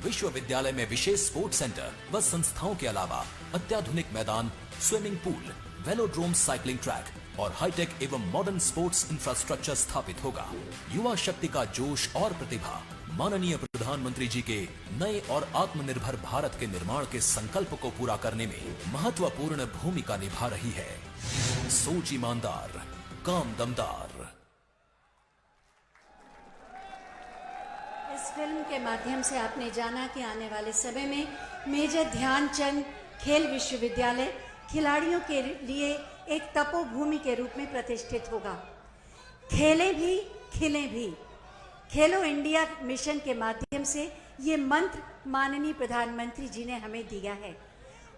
विश्वविद्यालय में विशेष स्पोर्ट्स सेंटर व संस्थाओं के अलावा अत्याधुनिक मैदान, swimming pool, velodrome, cycling track और हाईटेक एवं मॉडर्न स्पोर्ट्स इंफ्रास्ट्रक्चर स्थापित होगा। युवा शक्ति का जोश और प्रतिभा माननीय प्रधानमंत्री जी के नए और आत्मनिर्भर भारत के निर्माण के संकल्प को पूरा करने में महत्वपूर्ण भूमिका निभा रही है। सोच ईमानदार, काम दमदार। इस फिल्म के माध्यम से आपने जाना कि आने वाले समय में मेजर ध्यानचंद खेल विश्वविद्यालय खिलाड़ियों के लिए एक तपोभूमि के रूप में प्रतिष्ठित होगा। खेलें भी खिलें भी। खेलो इंडिया मिशन के माध्यम से ये मंत्र माननीय प्रधानमंत्री जी ने हमें दिया है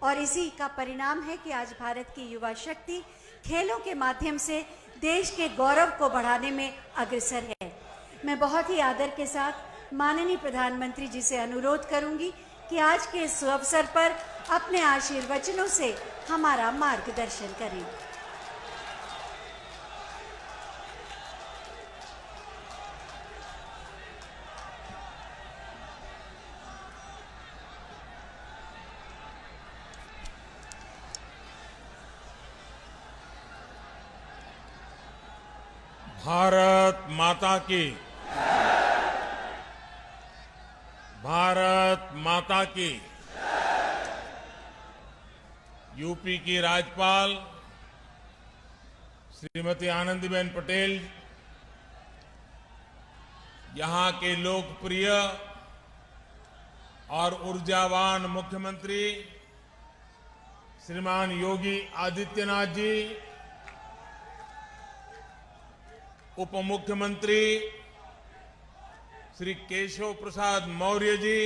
और इसी का परिणाम है कि आज भारत की युवा शक्ति खेलों के माध्यम से देश के गौरव को बढ़ाने में अग्रसर है। मैं बहुत ही आदर के साथ माननीय प्रधानमंत्री जी से अनुरोध करूंगी कि आज के इस अवसर पर अपने आशीर्वचनों से हमारा मार्गदर्शन करें। भारत माता की, भारत माता की। यूपी की राज्यपाल श्रीमती आनंदीबेन पटेल, यहां के लोकप्रिय और ऊर्जावान मुख्यमंत्री श्रीमान योगी आदित्यनाथ जी, उप मुख्यमंत्री श्री केशव प्रसाद मौर्य जी,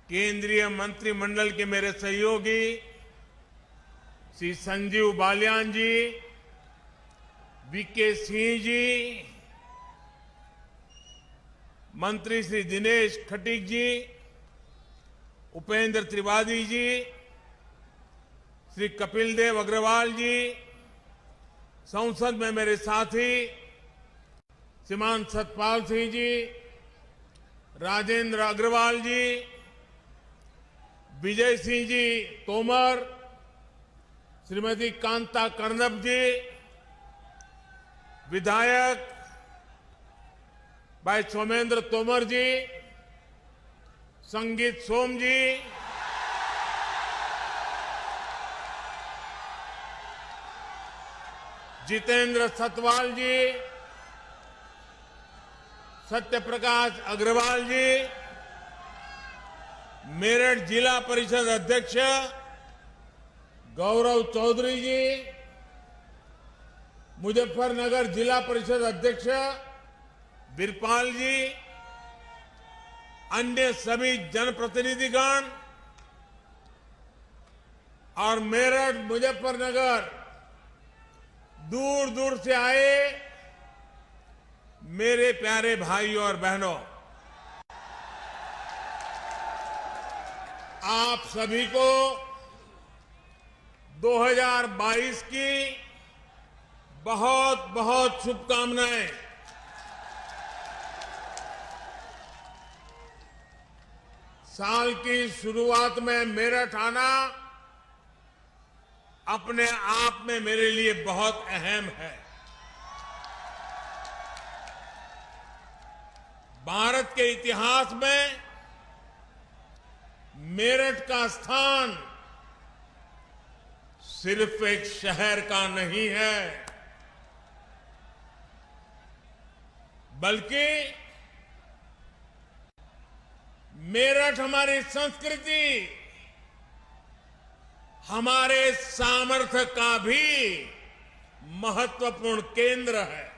केंद्रीय मंत्रिमंडल के मेरे सहयोगी श्री संजीव बालियान जी, वीके सिंह जी, मंत्री श्री दिनेश खटीक जी, उपेंद्र त्रिवेदी जी, श्री कपिल देव अग्रवाल जी, संसद में मेरे साथी श्रीमान सतपाल सिंह जी, राजेंद्र अग्रवाल जी, विजय सिंह जी तोमर, श्रीमती कांता कर्णब जी, विधायक भाई सोमेंद्र तोमर जी, संगीत सोम जी, जितेंद्र सतवाल जी, सत्यप्रकाश अग्रवाल जी, मेरठ जिला परिषद अध्यक्ष गौरव चौधरी जी, मुजफ्फरनगर जिला परिषद अध्यक्ष बिरपाल जी, अन्य सभी जनप्रतिनिधिगण और मेरठ मुजफ्फरनगर दूर दूर से आए मेरे प्यारे भाइयों और बहनों, आप सभी को 2022 की बहुत बहुत शुभकामनाएं। साल की शुरुआत में मेरठ आना अपने आप में मेरे लिए बहुत अहम है। भारत के इतिहास में मेरठ का स्थान सिर्फ एक शहर का नहीं है, बल्कि मेरठ हमारी संस्कृति, हमारे सामर्थ्य का भी महत्वपूर्ण केंद्र है।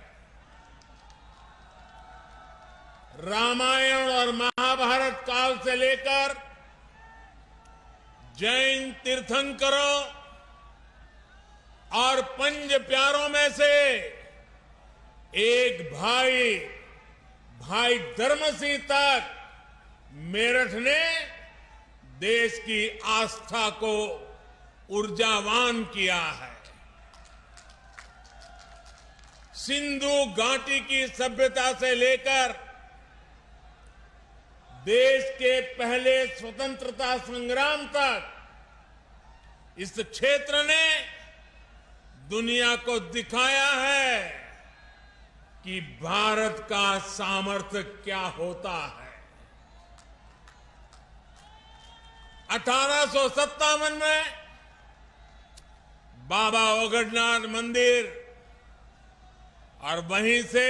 रामायण और महाभारत काल से लेकर जैन तीर्थंकरों और पंच प्यारों में से एक भाई धर्म सिंह तक मेरठ ने देश की आस्था को ऊर्जावान किया है। सिंधु घाटी की सभ्यता से लेकर देश के पहले स्वतंत्रता संग्राम तक इस क्षेत्र ने दुनिया को दिखाया है कि भारत का सामर्थ्य क्या होता है। 1857 में बाबा ओगडनाथ मंदिर और वहीं से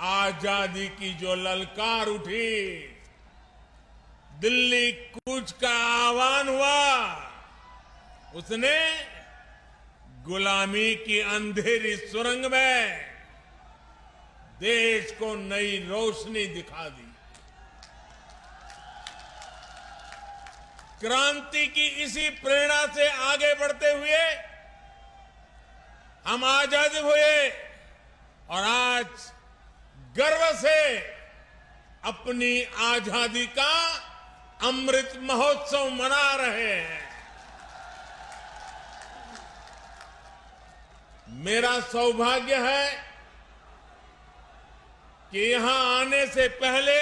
आजादी की जो ललकार उठी, दिल्ली कूच का आह्वान हुआ, उसने गुलामी की अंधेरी सुरंग में देश को नई रोशनी दिखा दी। क्रांति की इसी प्रेरणा से आगे बढ़ते हुए हम आजाद हुए और आज गर्व से अपनी आजादी का अमृत महोत्सव मना रहे हैं। मेरा सौभाग्य है कि यहां आने से पहले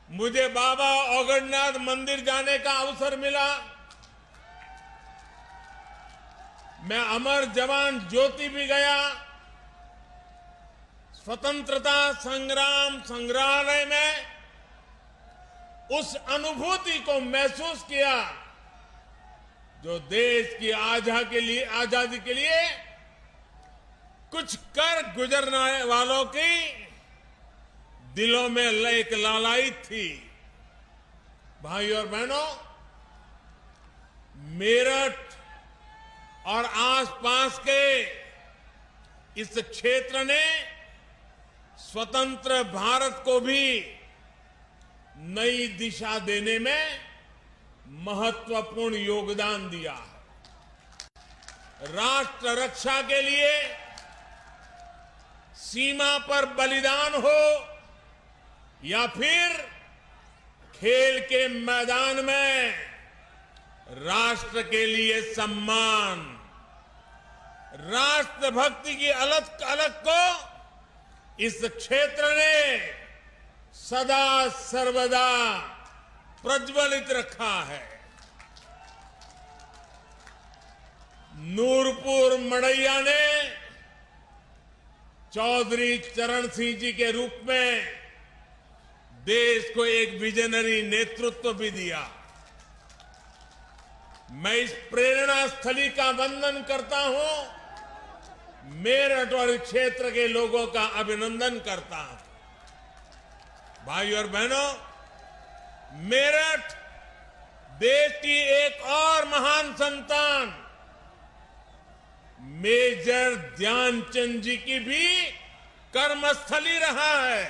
मुझे बाबा ओगडनाथ मंदिर जाने का अवसर मिला। मैं अमर जवान ज्योति भी गया। स्वतंत्रता संग्राम संग्रहालय में उस अनुभूति को महसूस किया जो देश की आजादी के लिए कुछ कर गुजरने वालों की दिलों में एक लालायित थी। भाइयों और बहनों, मेरठ और आसपास के इस क्षेत्र ने स्वतंत्र भारत को भी नई दिशा देने में महत्वपूर्ण योगदान दिया है। राष्ट्र रक्षा के लिए सीमा पर बलिदान हो या फिर खेल के मैदान में राष्ट्र के लिए सम्मान, राष्ट्रभक्ति की अलग अलग को इस क्षेत्र ने सदा सर्वदा प्रज्वलित रखा है। नूरपुर मड़ैया ने चौधरी चरण सिंह जी के रूप में देश को एक विजनरी नेतृत्व भी दिया। मैं इस प्रेरणा स्थली का वंदन करता हूं। मेरठ और क्षेत्र के लोगों का अभिनंदन करता हूं। भाइयों और बहनों, मेरठ देश की एक और महान संतान मेजर ध्यानचंद जी की भी कर्मस्थली रहा है।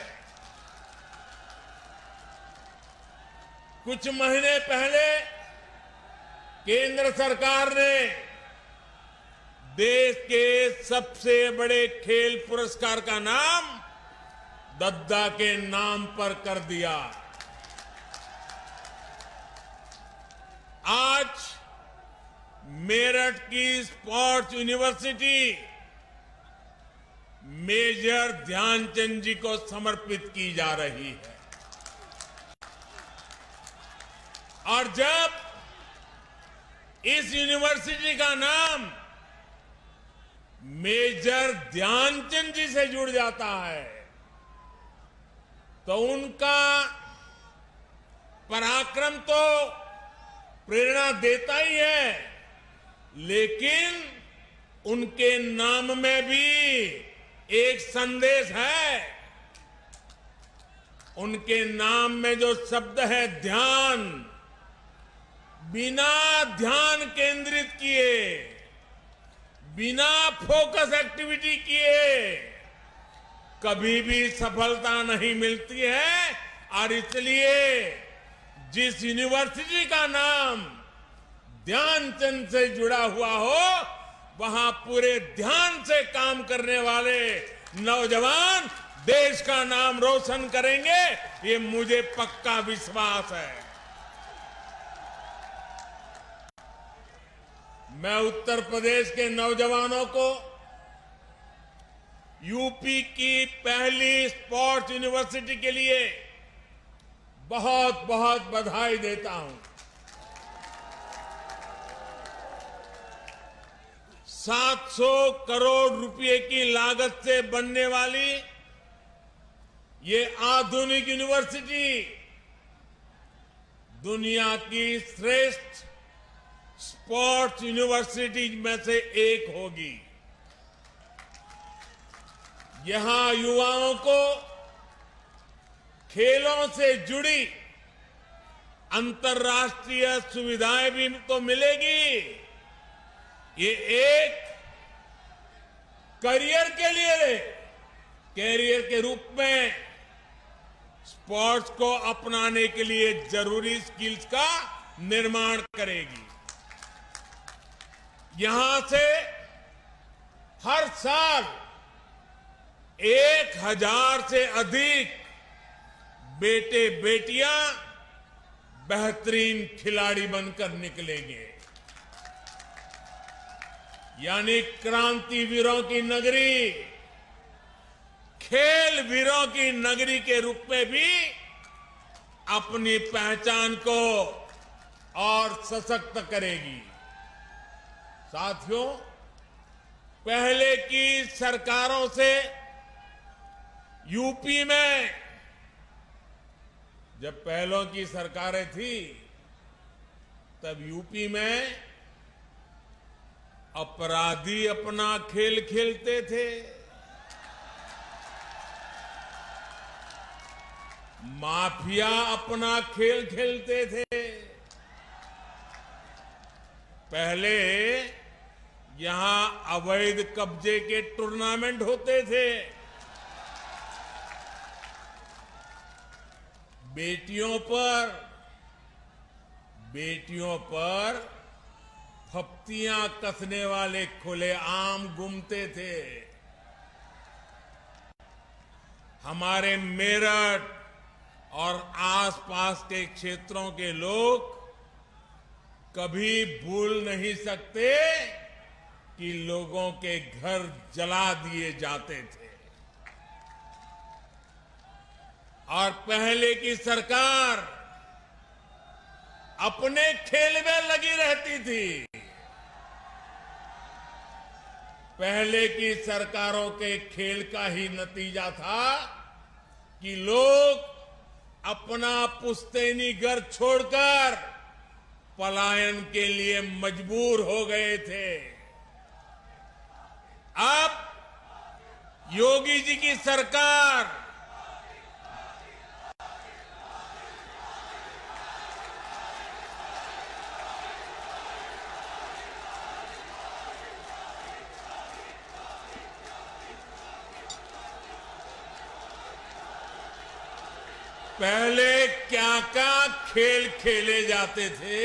कुछ महीने पहले केंद्र सरकार ने देश के सबसे बड़े खेल पुरस्कार का नाम दद्दा के नाम पर कर दिया। आज मेरठ की स्पोर्ट्स यूनिवर्सिटी मेजर ध्यानचंद जी को समर्पित की जा रही है। और जब इस यूनिवर्सिटी का नाम मेजर ध्यानचंद जी से जुड़ जाता है तो उनका पराक्रम तो प्रेरणा देता ही है, लेकिन उनके नाम में भी एक संदेश है। उनके नाम में जो शब्द है ध्यान, बिना ध्यान केंद्रित किए, बिना फोकस एक्टिविटी किए कभी भी सफलता नहीं मिलती है। और इसलिए जिस यूनिवर्सिटी का नाम ध्यानचंद से जुड़ा हुआ हो, वहां पूरे ध्यान से काम करने वाले नौजवान देश का नाम रोशन करेंगे, ये मुझे पक्का विश्वास है। मैं उत्तर प्रदेश के नौजवानों को यूपी की पहली स्पोर्ट्स यूनिवर्सिटी के लिए बहुत बहुत बधाई देता हूं। 700 करोड़ रुपए की लागत से बनने वाली ये आधुनिक यूनिवर्सिटी दुनिया की श्रेष्ठ स्पोर्ट्स यूनिवर्सिटी में से एक होगी। यहां युवाओं को खेलों से जुड़ी अंतर्राष्ट्रीय सुविधाएं भी तो मिलेगी। ये एक कैरियर के रूप में स्पोर्ट्स को अपनाने के लिए जरूरी स्किल्स का निर्माण करेगी। यहां से हर साल 1000 से अधिक बेटे बेटियां बेहतरीन खिलाड़ी बनकर निकलेंगे। यानी क्रांतिवीरों की नगरी, खेल वीरों की नगरी के रूप में भी अपनी पहचान को और सशक्त करेगी। साथियों, पहले की सरकारों से यूपी में, जब पहलों की सरकारें थी तब यूपी में अपराधी अपना खेल खेलते थे, माफिया अपना खेल खेलते थे। पहले यहां अवैध कब्जे के टूर्नामेंट होते थे। बेटियों पर फप्तियां कसने वाले खुलेआम घूमते थे। हमारे मेरठ और आसपास के क्षेत्रों के लोग कभी भूल नहीं सकते कि लोगों के घर जला दिए जाते थे। और पहले की सरकार अपने खेल में लगी रहती थी। पहले की सरकारों के खेल का ही नतीजा था कि लोग अपना पुश्तैनी घर छोड़कर पलायन के लिए मजबूर हो गए थे। अब योगी जी की सरकार पहले क्या क्या खेल खेले जाते थे,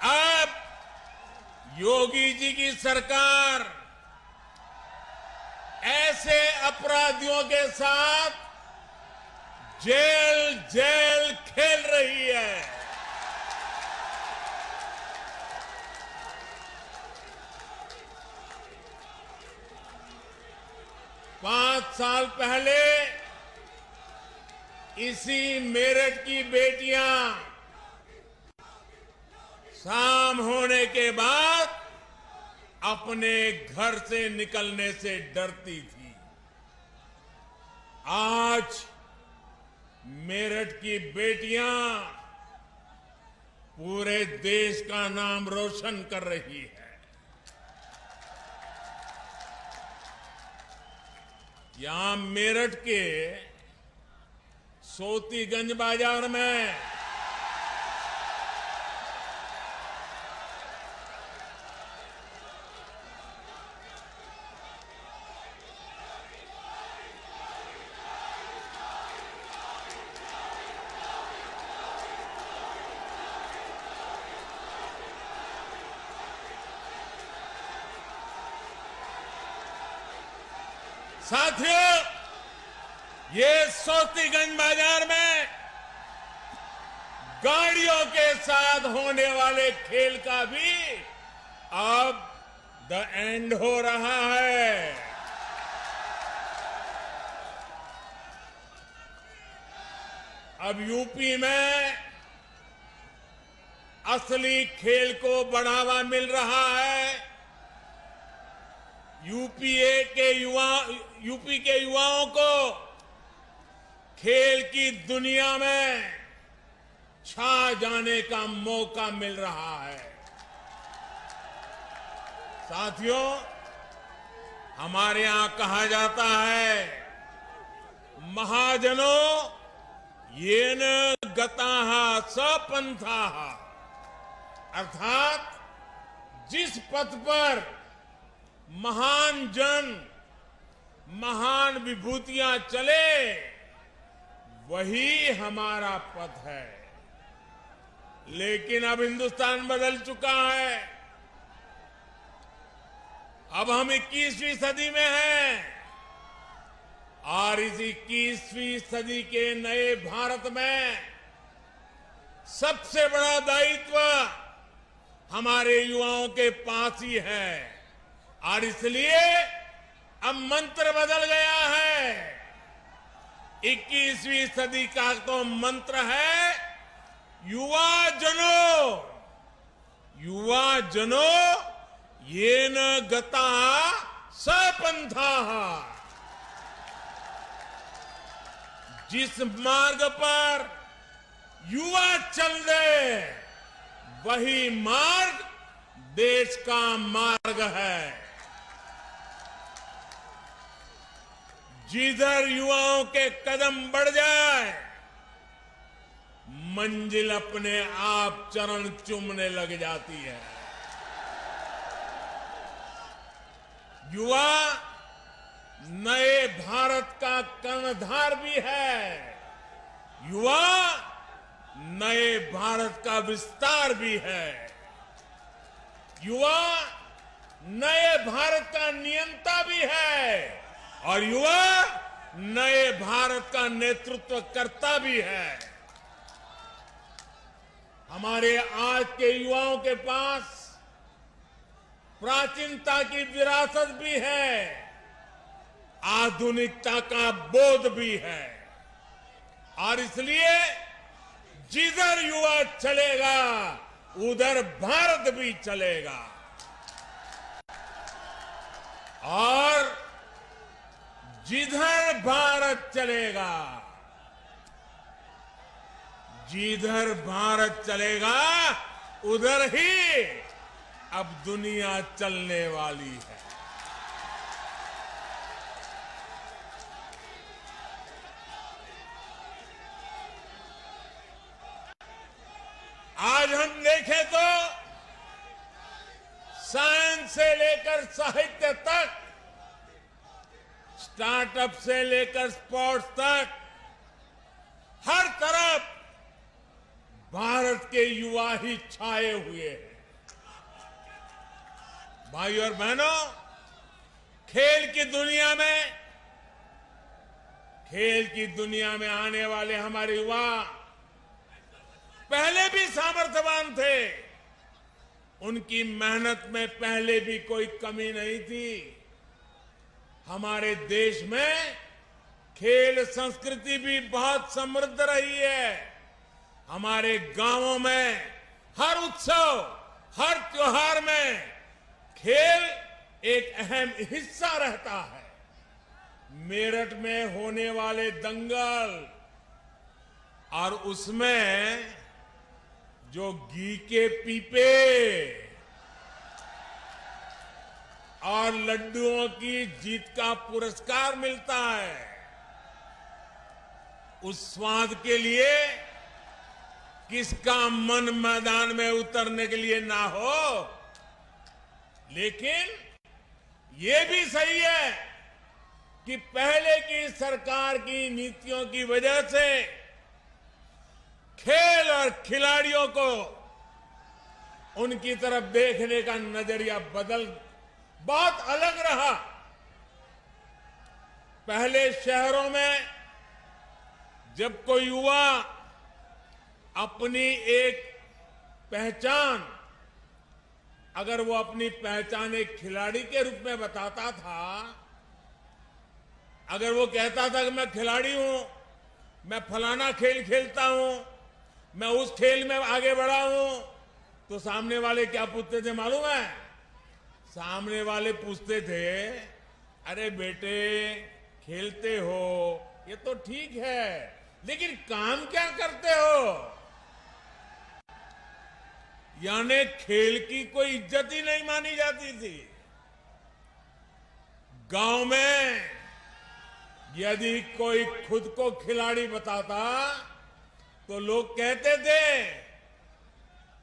अब योगी जी की सरकार ऐसे अपराधियों के साथ जेल खेल रही है। पांच साल पहले इसी मेरठ की बेटियां शाम होने के बाद अपने घर से निकलने से डरती थी। आज मेरठ की बेटियां पूरे देश का नाम रोशन कर रही है। यहां मेरठ के सोतीगंज बाजार में साथियों, ये सोतीगंज बाजार में गाड़ियों के साथ होने वाले खेल का भी अब द एंड हो रहा है। अब यूपी में असली खेल को बढ़ावा मिल रहा है। यूपी के युवाओं को खेल की दुनिया में छा जाने का मौका मिल रहा है। साथियों, हमारे यहां कहा जाता है, महाजनों येन गताः स पंथाः, अर्थात जिस पथ पर महान जन, महान विभूतियां चले, वही हमारा पथ है। लेकिन अब हिंदुस्तान बदल चुका है। अब हम 21वीं सदी में हैं और इस 21वीं सदी के नए भारत में सबसे बड़ा दायित्व हमारे युवाओं के पास ही है। और इसलिए अब मंत्र बदल गया है। 21वीं सदी का तो मंत्र है, युवा जनों येन गताः स पंथाः। जिस मार्ग पर युवा चल दे, वही मार्ग देश का मार्ग है। जिधर युवाओं के कदम बढ़ जाए, मंजिल अपने आप चरण चूमने लग जाती है। युवा नए भारत का कर्णधार भी है। युवा नए भारत का विस्तार भी है। युवा नए भारत का नियंता भी है और युवा नए भारत का नेतृत्व करता भी है। हमारे आज के युवाओं के पास प्राचीनता की विरासत भी है, आधुनिकता का बोध भी है। और इसलिए जिधर युवा चलेगा, उधर भारत भी चलेगा। और जिधर भारत चलेगा, जिधर भारत चलेगा, उधर ही अब दुनिया चलने वाली है। आज हम देखें तो साइंस से लेकर साहित्य तक, स्टार्टअप से लेकर स्पोर्ट्स तक, हर तरफ भारत के युवा ही छाए हुए हैं। भाई और बहनों, खेल की दुनिया में आने वाले हमारे युवा पहले भी सामर्थ्यवान थे। उनकी मेहनत में पहले भी कोई कमी नहीं थी। हमारे देश में खेल संस्कृति भी बहुत समृद्ध रही है। हमारे गांवों में हर उत्सव, हर त्योहार में खेल एक अहम हिस्सा रहता है। मेरठ में होने वाले दंगल और उसमें जो घी के पीपे और लड्डुओं की जीत का पुरस्कार मिलता है। उस स्वाद के लिए किसका मन मैदान में उतरने के लिए ना हो, लेकिन ये भी सही है कि पहले की सरकार की नीतियों की वजह से खेल और खिलाड़ियों को उनकी तरफ देखने का नजरिया बहुत अलग रहा। पहले शहरों में जब कोई युवा अपनी एक पहचान, अगर वो अपनी पहचान एक खिलाड़ी के रूप में बताता था, अगर वो कहता था कि मैं खिलाड़ी हूं, मैं फलाना खेल खेलता हूं, मैं उस खेल में आगे बढ़ा हूं, तो सामने वाले क्या पूछते थे मालूम है? सामने वाले पूछते थे, अरे बेटे खेलते हो ये तो ठीक है, लेकिन काम क्या करते हो? यानी खेल की कोई इज्जत ही नहीं मानी जाती थी। गांव में यदि कोई खुद को खिलाड़ी बताता तो लोग कहते थे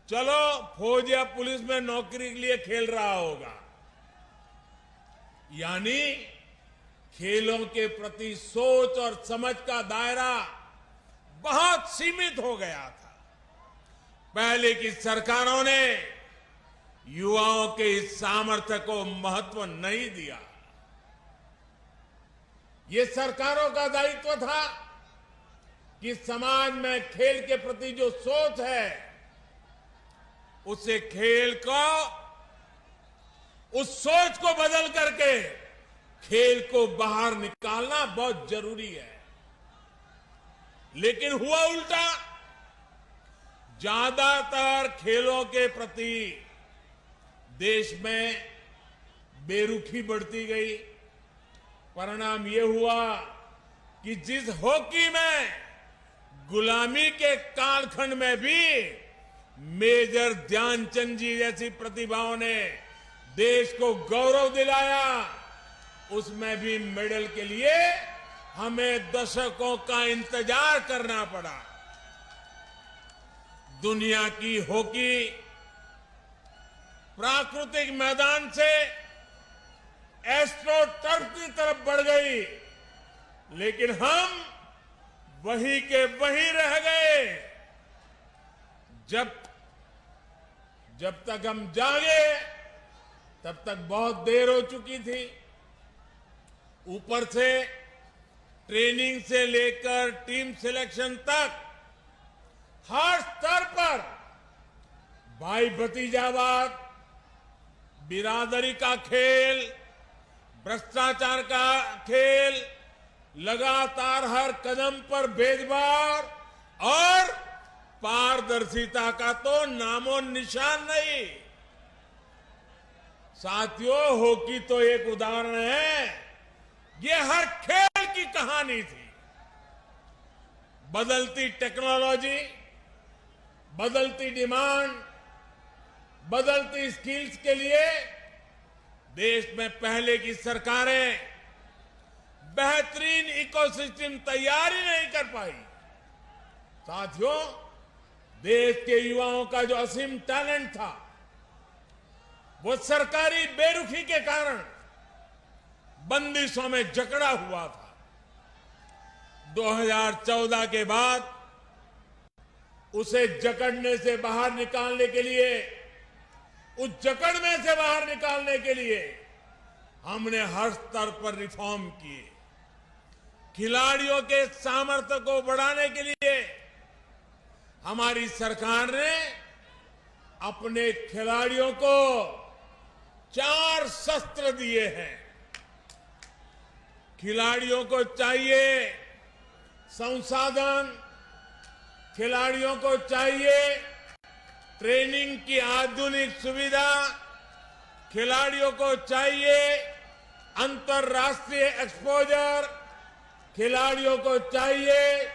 चलो फौज या पुलिस में नौकरी के लिए खेल रहा होगा। यानी खेलों के प्रति सोच और समझ का दायरा बहुत सीमित हो गया था। पहले की सरकारों ने युवाओं के इस सामर्थ्य को महत्व नहीं दिया। ये सरकारों का दायित्व था कि समाज में खेल के प्रति जो सोच है, उसे खेल को, उस सोच को बदल करके खेल को बाहर निकालना बहुत जरूरी है। लेकिन हुआ उल्टा। ज्यादातर खेलों के प्रति देश में बेरुखी बढ़ती गई। परिणाम ये हुआ कि जिस हॉकी में गुलामी के कालखंड में भी मेजर ध्यानचंद जी जैसी प्रतिभाओं ने देश को गौरव दिलाया, उसमें भी मेडल के लिए हमें दशकों का इंतजार करना पड़ा। दुनिया की हॉकी प्राकृतिक मैदान से एस्ट्रो टर्फ की तरफ बढ़ गई, लेकिन हम वहीं के वहीं रह गए। जब तक हम जागे तब तक बहुत देर हो चुकी थी। ऊपर से ट्रेनिंग से लेकर टीम सिलेक्शन तक हर स्तर पर भाई भतीजावाद, बिरादरी का खेल, भ्रष्टाचार का खेल, लगातार हर कदम पर भेदभाव और पारदर्शिता का तो नामो निशान नहीं। साथियों, हॉकी तो एक उदाहरण है, ये हर खेल की कहानी थी। बदलती टेक्नोलॉजी, बदलती डिमांड, बदलती स्किल्स के लिए देश में पहले की सरकारें बेहतरीन इकोसिस्टम तैयार ही नहीं कर पाई। साथियों, देश के युवाओं का जो असीम टैलेंट था, वो सरकारी बेरुखी के कारण बंदिशों में जकड़ा हुआ था। 2014 के बाद उसे जकड़ने से बाहर निकालने के लिए, उस जकड़ में से बाहर निकालने के लिए हमने हर स्तर पर रिफॉर्म किए। खिलाड़ियों के सामर्थ्य को बढ़ाने के लिए हमारी सरकार ने अपने खिलाड़ियों को 4 शस्त्र दिए हैं। खिलाड़ियों को चाहिए संसाधन, खिलाड़ियों को चाहिए ट्रेनिंग की आधुनिक सुविधा, खिलाड़ियों को चाहिए अंतर्राष्ट्रीय एक्सपोजर, खिलाड़ियों को चाहिए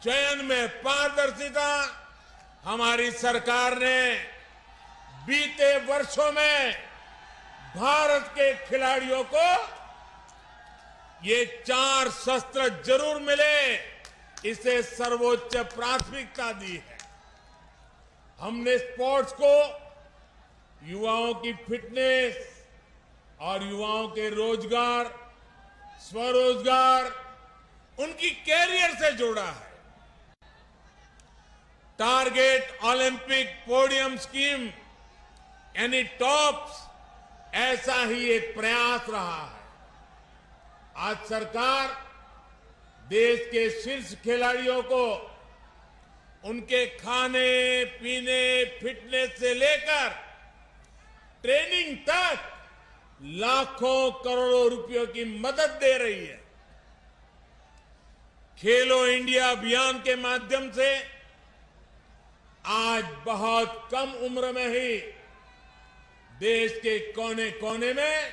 चयन में पारदर्शिता। हमारी सरकार ने बीते वर्षों में भारत के खिलाड़ियों को ये 4 शस्त्र जरूर मिले, इसे सर्वोच्च प्राथमिकता दी है। हमने स्पोर्ट्स को युवाओं की फिटनेस और युवाओं के रोजगार, स्वरोजगार, उनकी कैरियर से जोड़ा है। टारगेट ओलंपिक पोडियम स्कीम यानी टॉप्स, ऐसा ही एक प्रयास रहा है। आज सरकार देश के शीर्ष खिलाड़ियों को उनके खाने पीने, फिटनेस से लेकर ट्रेनिंग तक लाखों करोड़ों रुपयों की मदद दे रही है। खेलो इंडिया अभियान के माध्यम से आज बहुत कम उम्र में ही देश के कोने कोने में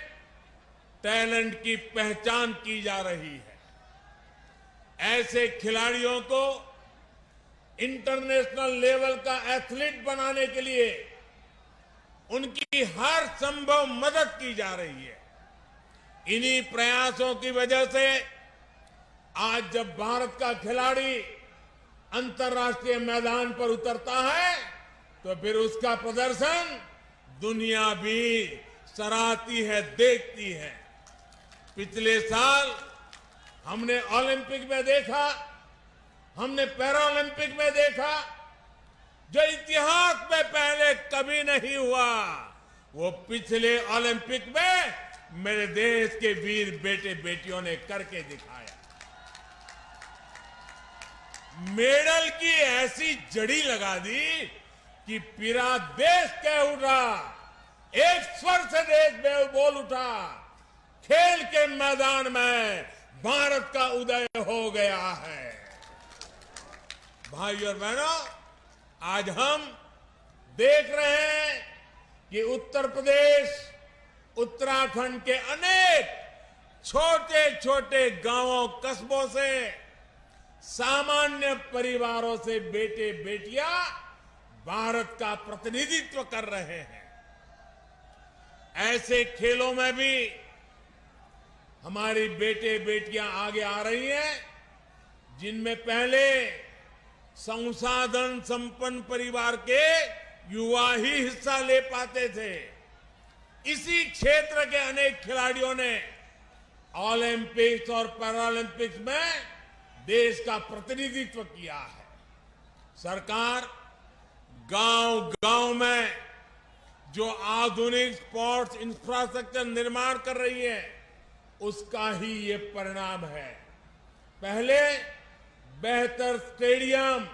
टैलेंट की पहचान की जा रही है। ऐसे खिलाड़ियों को इंटरनेशनल लेवल का एथलीट बनाने के लिए उनकी हर संभव मदद की जा रही है। इन्हीं प्रयासों की वजह से आज जब भारत का खिलाड़ी अंतर्राष्ट्रीय मैदान पर उतरता है तो फिर उसका प्रदर्शन दुनिया भी सराहती है, देखती है। पिछले साल हमने ओलंपिक में देखा, हमने पैरा ओलंपिक में देखा, जो इतिहास में पहले कभी नहीं हुआ, वो पिछले ओलंपिक में मेरे देश के वीर बेटे बेटियों ने करके दिखाया। मेडल की ऐसी जड़ी लगा दी कि पूरा देश कह उठा, एक स्वर से देश में बोल उठा, खेल के मैदान में भारत का उदय हो गया है। भाई और बहनों, आज हम देख रहे हैं कि उत्तर प्रदेश, उत्तराखंड के अनेक छोटे छोटे गांवों, कस्बों से, सामान्य परिवारों से बेटे बेटियां भारत का प्रतिनिधित्व कर रहे हैं। ऐसे खेलों में भी हमारी बेटे बेटियां आगे आ रही हैं, जिनमें पहले संसाधन संपन्न परिवार के युवा ही हिस्सा ले पाते थे। इसी क्षेत्र के अनेक खिलाड़ियों ने ओलंपिक्स और पैरालंपिक्स में देश का प्रतिनिधित्व किया है। सरकार गांव-गांव में जो आधुनिक स्पोर्ट्स इंफ्रास्ट्रक्चर निर्माण कर रही है, उसका ही ये परिणाम है। पहले बेहतर स्टेडियम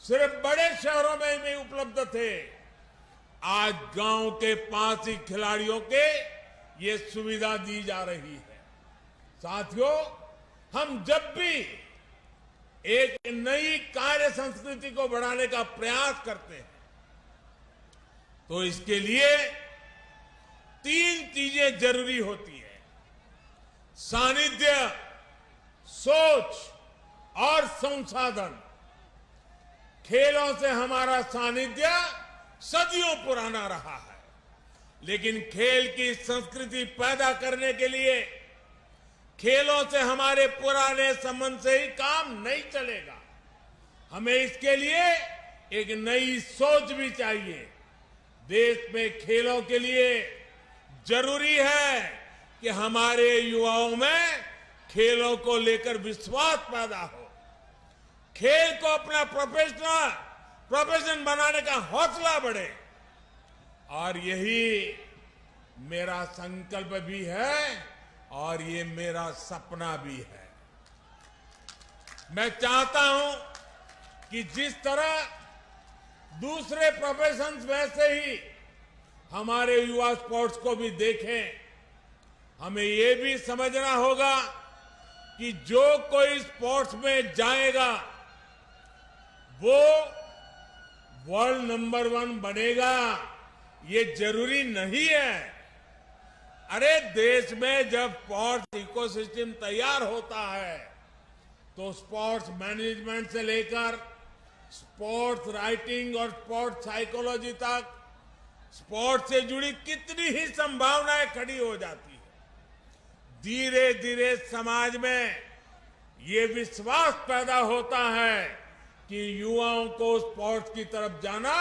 सिर्फ बड़े शहरों में भी उपलब्ध थे, आज गांव के पास ही खिलाड़ियों के ये सुविधा दी जा रही है। साथियों, हम जब भी एक नई कार्य संस्कृति को बढ़ाने का प्रयास करते हैं तो इसके लिए 3 चीजें जरूरी होती है: सानिध्य, सोच और संसाधन। खेलों से हमारा सानिध्य सदियों पुराना रहा है, लेकिन खेल की संस्कृति पैदा करने के लिए खेलों से हमारे पुराने संबंध से ही काम नहीं चलेगा। हमें इसके लिए एक नई सोच भी चाहिए। देश में खेलों के लिए जरूरी है कि हमारे युवाओं में खेलों को लेकर विश्वास पैदा हो, खेल को अपना प्रोफेशन बनाने का हौसला बढ़े। और यही मेरा संकल्प भी है और ये मेरा सपना भी है। मैं चाहता हूं कि जिस तरह दूसरे प्रोफेशंस में से ही हमारे युवा स्पोर्ट्स को भी देखें, हमें ये भी समझना होगा कि जो कोई स्पोर्ट्स में जाएगा वो वर्ल्ड नंबर 1 बनेगा, ये जरूरी नहीं है। अरे देश में जब स्पोर्ट्स इकोसिस्टम तैयार होता है तो स्पोर्ट्स मैनेजमेंट से लेकर स्पोर्ट्स राइटिंग और स्पोर्ट्स साइकोलॉजी तक स्पोर्ट्स से जुड़ी कितनी ही संभावनाएं खड़ी हो जाती है। धीरे धीरे समाज में ये विश्वास पैदा होता है कि युवाओं को स्पोर्ट्स की तरफ जाना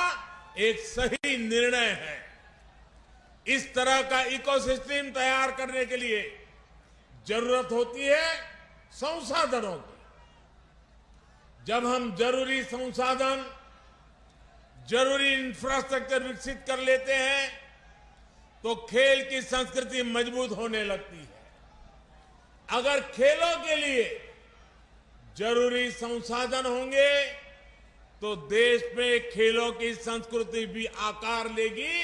एक सही निर्णय है। इस तरह का इकोसिस्टम तैयार करने के लिए जरूरत होती है संसाधनों की। जब हम जरूरी संसाधन, जरूरी इंफ्रास्ट्रक्चर विकसित कर लेते हैं तो खेल की संस्कृति मजबूत होने लगती है। अगर खेलों के लिए जरूरी संसाधन होंगे तो देश में खेलों की संस्कृति भी आकार लेगी,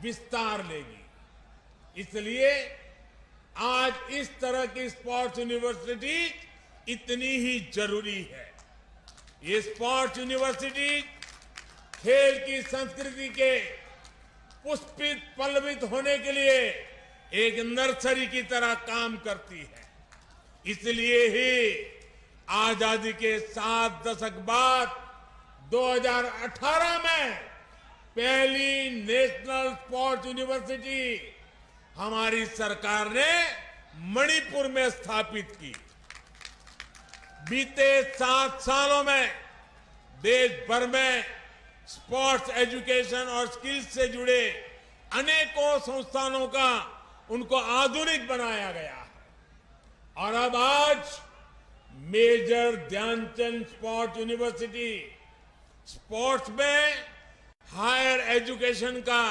विस्तार लेगी। इसलिए आज इस तरह की स्पोर्ट्स यूनिवर्सिटी इतनी ही जरूरी है। ये स्पोर्ट्स यूनिवर्सिटी खेल की संस्कृति के पुष्पित पल्लवित होने के लिए एक नर्सरी की तरह काम करती है। इसलिए ही आजादी के 7 दशक बाद 2018 में पहली नेशनल स्पोर्ट्स यूनिवर्सिटी हमारी सरकार ने मणिपुर में स्थापित की। बीते 7 सालों में देश भर में स्पोर्ट्स एजुकेशन और स्किल्स से जुड़े अनेकों संस्थानों का उनको आधुनिक बनाया गया है। और अब आज major Dhyanchand sports university sports में हायर एजुकेशन का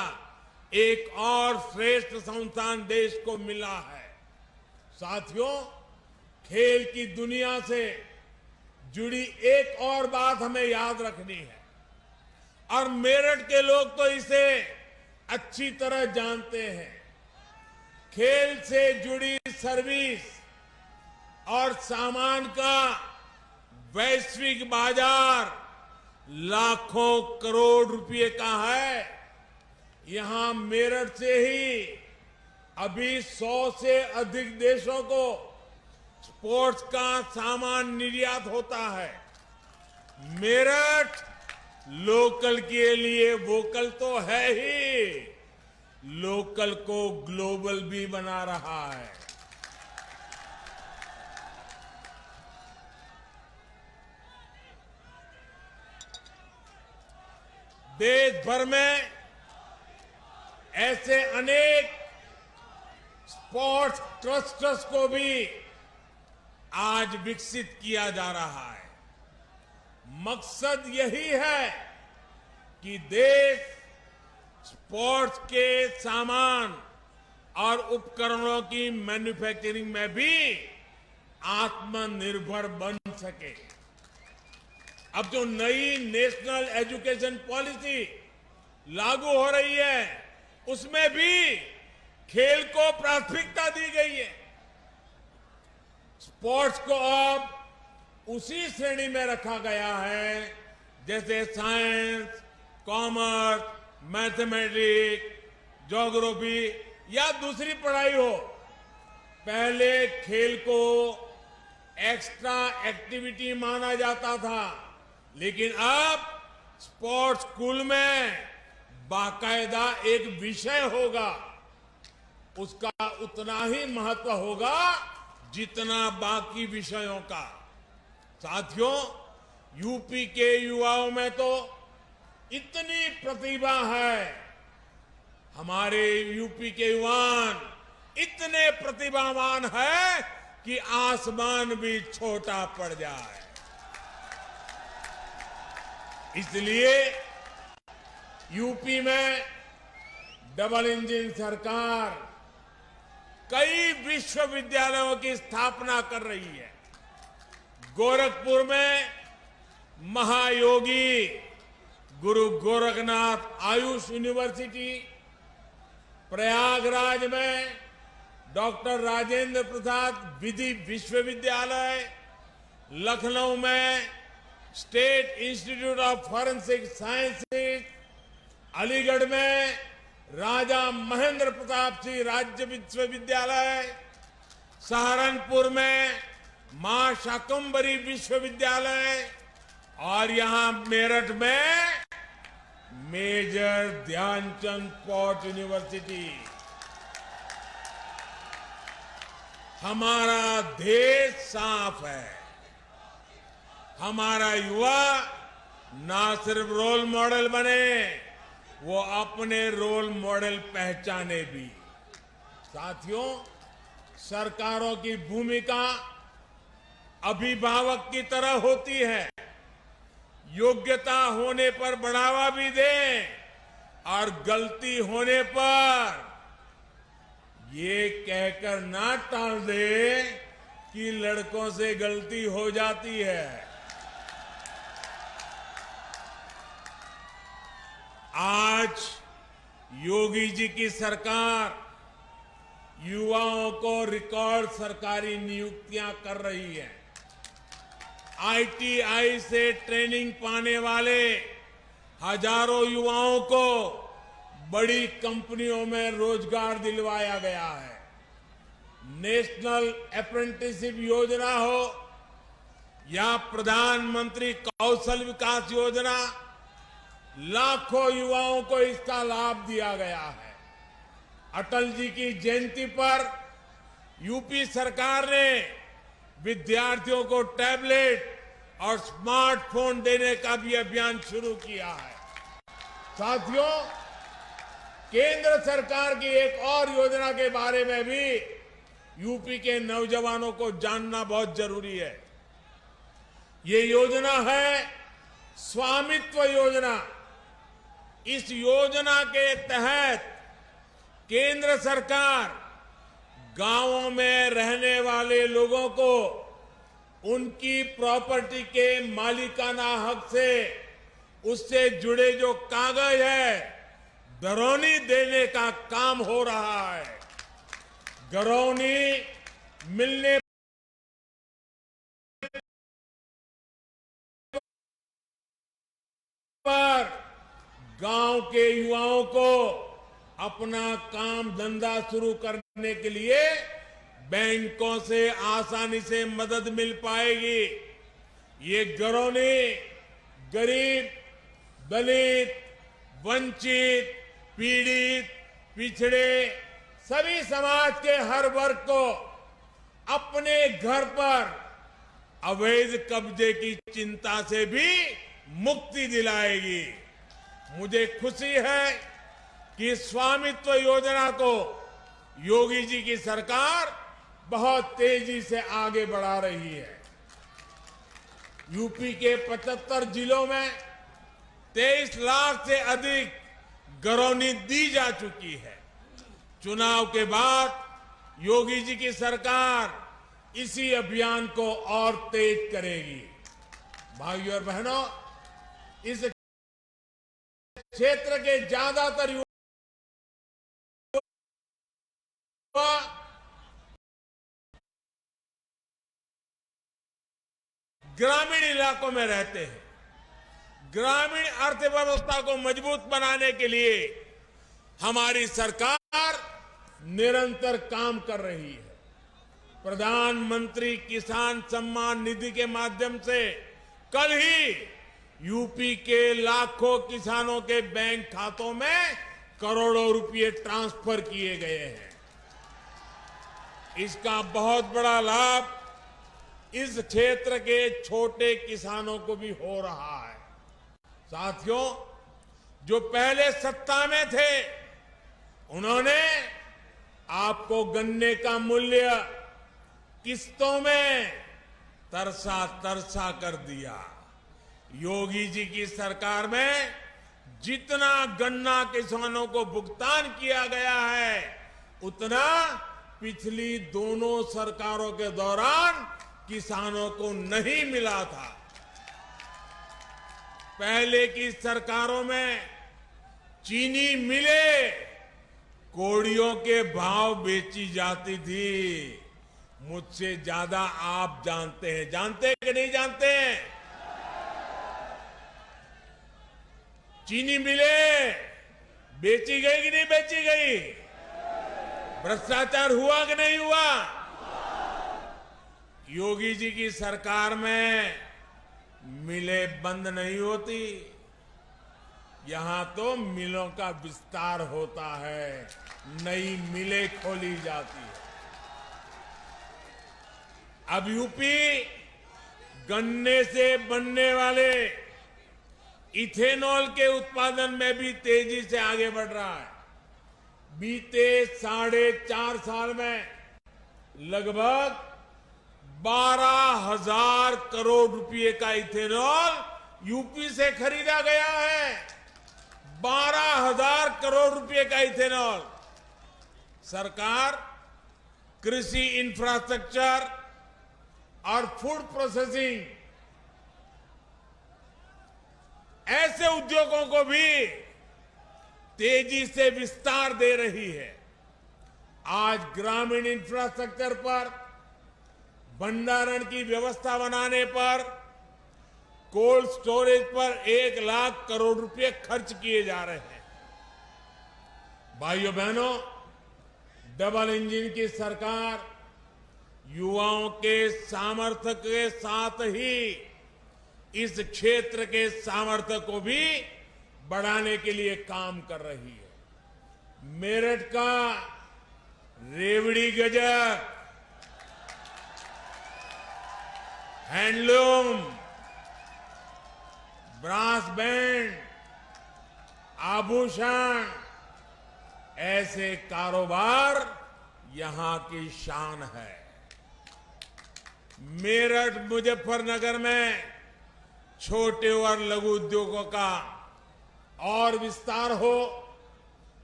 एक और श्रेष्ठ संस्थान देश को मिला है। साथियों, खेल की दुनिया से जुड़ी एक और बात हमें याद रखनी है और मेरठ के लोग तो इसे अच्छी तरह जानते हैं। खेल से जुड़ी सर्विस और सामान का वैश्विक बाजार लाखों करोड़ रुपए का है। यहां मेरठ से ही अभी 100 से अधिक देशों को स्पोर्ट्स का सामान निर्यात होता है। मेरठ लोकल के लिए वोकल तो है ही, लोकल को ग्लोबल भी बना रहा है। देश भर में ऐसे अनेक स्पोर्ट्स क्लस्टर्स को भी आज विकसित किया जा रहा है। मकसद यही है कि देश स्पोर्ट्स के सामान और उपकरणों की मैन्युफैक्चरिंग में भी आत्मनिर्भर बन सके। अब जो नई नेशनल एजुकेशन पॉलिसी लागू हो रही है उसमें भी खेल को प्राथमिकता दी गई है। स्पोर्ट्स को अब उसी श्रेणी में रखा गया है जैसे साइंस, कॉमर्स, मैथमेटिक्स, ज्योग्राफी या दूसरी पढ़ाई हो। पहले खेल को एक्स्ट्रा एक्टिविटी माना जाता था, लेकिन अब स्पोर्ट्स स्कूल में बाकायदा एक विषय होगा। उसका उतना ही महत्व होगा जितना बाकी विषयों का। साथियों, यूपी के युवाओं में तो इतनी प्रतिभा है, हमारे यूपी के युवान इतने प्रतिभावान है कि आसमान भी छोटा पड़ जाए। इसलिए यूपी में डबल इंजन सरकार कई विश्वविद्यालयों की स्थापना कर रही है। गोरखपुर में महायोगी गुरु गोरखनाथ आयुष यूनिवर्सिटी, प्रयागराज में डॉक्टर राजेंद्र प्रसाद विधि विश्वविद्यालय, लखनऊ में state institute of forensic sciences, Aligarh में राजा महेंद्र प्रताप सिंह राज्य विश्वविद्यालय, सहारनपुर में मां शाकंभरी विश्वविद्यालय और यहां मेरठ में मेजर ध्यानचंद स्पोर्ट्स यूनिवर्सिटी। हमारा देश साफ है। हमारा युवा ना सिर्फ रोल मॉडल बने, वो अपने रोल मॉडल पहचाने भी। साथियों, सरकारों की भूमिका अभिभावक की तरह होती है। योग्यता होने पर बढ़ावा भी दें और गलती होने पर ये कहकर ना टाल दे कि लड़कों से गलती हो जाती है। आज योगी जी की सरकार युवाओं को रिकॉर्ड सरकारी नियुक्तियां कर रही है। आईटीआई से ट्रेनिंग पाने वाले हजारों युवाओं को बड़ी कंपनियों में रोजगार दिलवाया गया है। नेशनल अप्रेंटिसशिप योजना हो या प्रधानमंत्री कौशल विकास योजना, लाखों युवाओं को इसका लाभ दिया गया है। अटल जी की जयंती पर यूपी सरकार ने विद्यार्थियों को टैबलेट और स्मार्टफोन देने का भी अभियान शुरू किया है। साथियों, केंद्र सरकार की एक और योजना के बारे में भी यूपी के नौजवानों को जानना बहुत जरूरी है। ये योजना है स्वामित्व योजना। इस योजना के तहत केंद्र सरकार गांवों में रहने वाले लोगों को उनकी प्रॉपर्टी के मालिकाना हक से उससे जुड़े जो कागज है घरौनी देने का काम हो रहा है। घरौनी मिलने पर गांव के युवाओं को अपना काम धंधा शुरू करने के लिए बैंकों से आसानी से मदद मिल पाएगी। ये घरौनी गरीब, दलित, वंचित, पीड़ित, पिछड़े सभी समाज के हर वर्ग को अपने घर पर अवैध कब्जे की चिंता से भी मुक्ति दिलाएगी। मुझे खुशी है कि स्वामित्व योजना को योगी जी की सरकार बहुत तेजी से आगे बढ़ा रही है। यूपी के 75 जिलों में 23 लाख से अधिक घरौनी दी जा चुकी है। चुनाव के बाद योगी जी की सरकार इसी अभियान को और तेज करेगी। भाइयों और बहनों, इस क्षेत्र के ज्यादातर युवा ग्रामीण इलाकों में रहते हैं। ग्रामीण अर्थव्यवस्था को मजबूत बनाने के लिए हमारी सरकार निरंतर काम कर रही है। प्रधानमंत्री किसान सम्मान निधि के माध्यम से कल ही यूपी के लाखों किसानों के बैंक खातों में करोड़ों रुपए ट्रांसफर किए गए हैं। इसका बहुत बड़ा लाभ इस क्षेत्र के छोटे किसानों को भी हो रहा है। साथियों, जो पहले सत्ता में थे उन्होंने आपको गन्ने का मूल्य किस्तों में तरसा तरसा कर दिया। योगी जी की सरकार में जितना गन्ना किसानों को भुगतान किया गया है उतना पिछली दोनों सरकारों के दौरान किसानों को नहीं मिला था। पहले की सरकारों में चीनी मिले कोड़ियों के भाव बेची जाती थी। मुझसे ज्यादा आप जानते हैं, जानते कि नहीं जानते हैं? चीनी मिले बेची गई कि नहीं बेची गई? भ्रष्टाचार हुआ कि नहीं हुआ? योगी जी की सरकार में मिलें बंद नहीं होती। यहां तो मिलों का विस्तार होता है, नई मिलें खोली जाती है। अब यूपी गन्ने से बनने वाले इथेनॉल के उत्पादन में भी तेजी से आगे बढ़ रहा है। बीते 4.5 साल में लगभग 12,000 करोड़ रुपए का इथेनॉल यूपी से खरीदा गया है। 12,000 करोड़ रुपए का इथेनॉल। सरकार कृषि इंफ्रास्ट्रक्चर और फूड प्रोसेसिंग ऐसे उद्योगों को भी तेजी से विस्तार दे रही है। आज ग्रामीण इंफ्रास्ट्रक्चर पर, भंडारण की व्यवस्था बनाने पर, कोल्ड स्टोरेज पर 1 लाख करोड़ रुपए खर्च किए जा रहे हैं। भाइयों बहनों, डबल इंजन की सरकार युवाओं के सामर्थ्य के साथ ही इस क्षेत्र के सामर्थ्य को भी बढ़ाने के लिए काम कर रही है। मेरठ का रेवड़ी गजक, हैंडलूम, ब्रास बैंड, आभूषण, ऐसे कारोबार यहां की शान है। मेरठ मुजफ्फरनगर में छोटे और लघु उद्योगों का और विस्तार हो,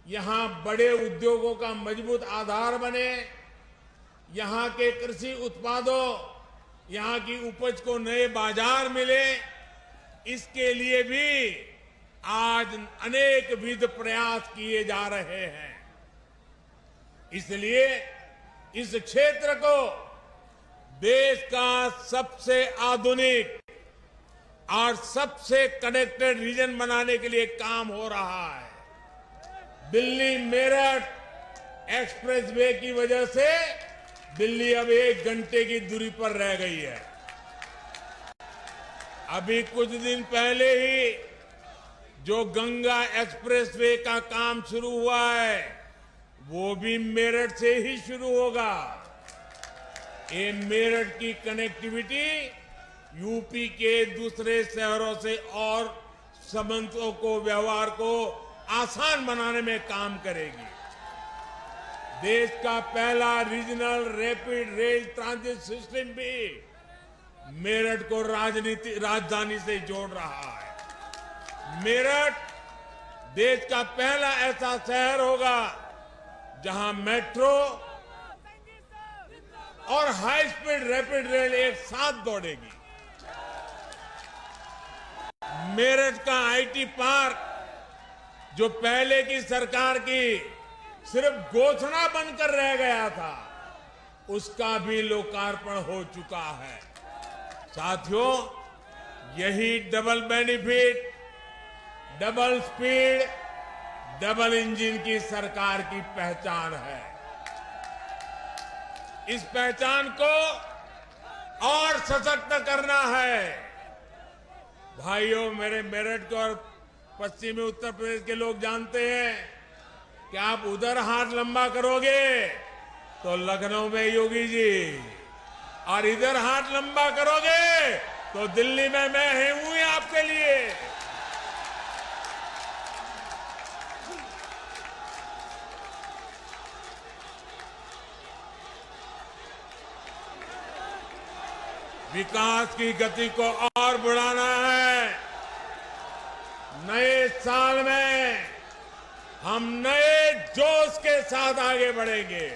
यहां बड़े उद्योगों का मजबूत आधार बने, यहां के कृषि उत्पादों, यहां की उपज को नए बाजार मिले, इसके लिए भी आज अनेक विध प्रयास किए जा रहे हैं। इसलिए इस क्षेत्र को देश का सबसे आधुनिक और सबसे कनेक्टेड रीजन बनाने के लिए काम हो रहा है। दिल्ली मेरठ एक्सप्रेसवे की वजह से दिल्ली अब 1 घंटे की दूरी पर रह गई है। अभी कुछ दिन पहले ही जो गंगा एक्सप्रेसवे का काम शुरू हुआ है, वो भी मेरठ से ही शुरू होगा। ये मेरठ की कनेक्टिविटी यूपी के दूसरे शहरों से और संबंधों को, व्यवहार को आसान बनाने में काम करेगी। देश का पहला regional rapid rail transit system भी मेरठ को राजधानी से जोड़ रहा है। मेरठ देश का पहला ऐसा शहर होगा जहां मेट्रो और हाई स्पीड रैपिड रेल एक साथ दौड़ेगी। मेरठ का आईटी पार्क, जो पहले की सरकार की सिर्फ घोषणा बनकर रह गया था, उसका भी लोकार्पण हो चुका है। साथियों, यही double benefit, double speed, double engine की सरकार की पहचान है। इस पहचान को और सशक्त करना है। भाइयों, मेरे मेरठ को और पश्चिमी उत्तर प्रदेश के लोग जानते हैं कि आप उधर हाथ लंबा करोगे तो लखनऊ में योगी जी, और इधर हाथ लंबा करोगे तो दिल्ली में मैं हूं आपके लिए। विकास की गति को और बढ़ाना है। नए साल में हम नए जोश के साथ आगे बढ़ेंगे।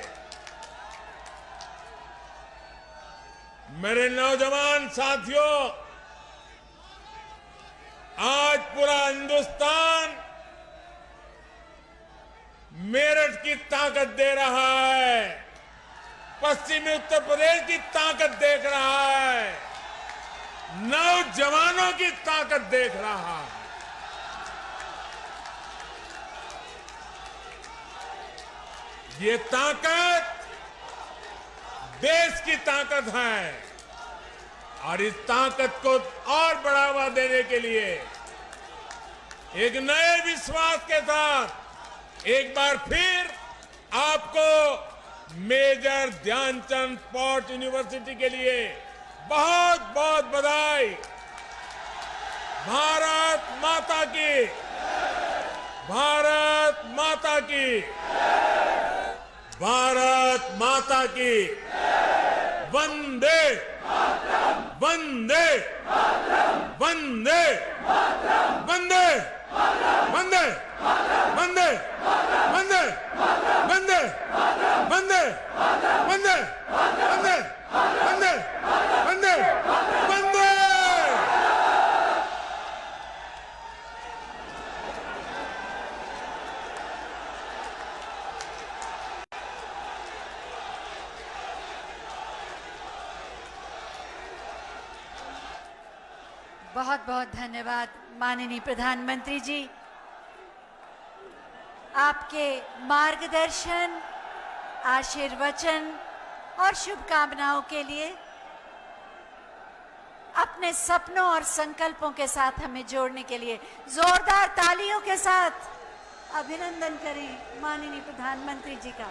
मेरे नौजवान साथियों, आज पूरा हिंदुस्तान मेरठ की ताकत दे रहा है, पश्चिमी उत्तर प्रदेश की ताकत देख रहा है, नौजवानों की ताकत देख रहा है। ये ताकत देश की ताकत है, और इस ताकत को और बढ़ावा देने के लिए एक नए विश्वास के साथ एक बार फिर आपको मेजर ध्यानचंद स्पोर्ट्स यूनिवर्सिटी के लिए बहुत बहुत बधाई। भारत माता की, भारत माता की, भारत माता की। वंदे वंदे वंदे वंदे वंदे वंदे वंदे वंदे वंदे वंदे वंदे वंदे वंदे वंदे। बहुत बहुत धन्यवाद माननीय प्रधानमंत्री जी। आपके मार्गदर्शन, आशीर्वचन और शुभकामनाओं के लिए, अपने सपनों और संकल्पों के साथ हमें जोड़ने के लिए जोरदार तालियों के साथ अभिनंदन करें माननीय प्रधानमंत्री जी का।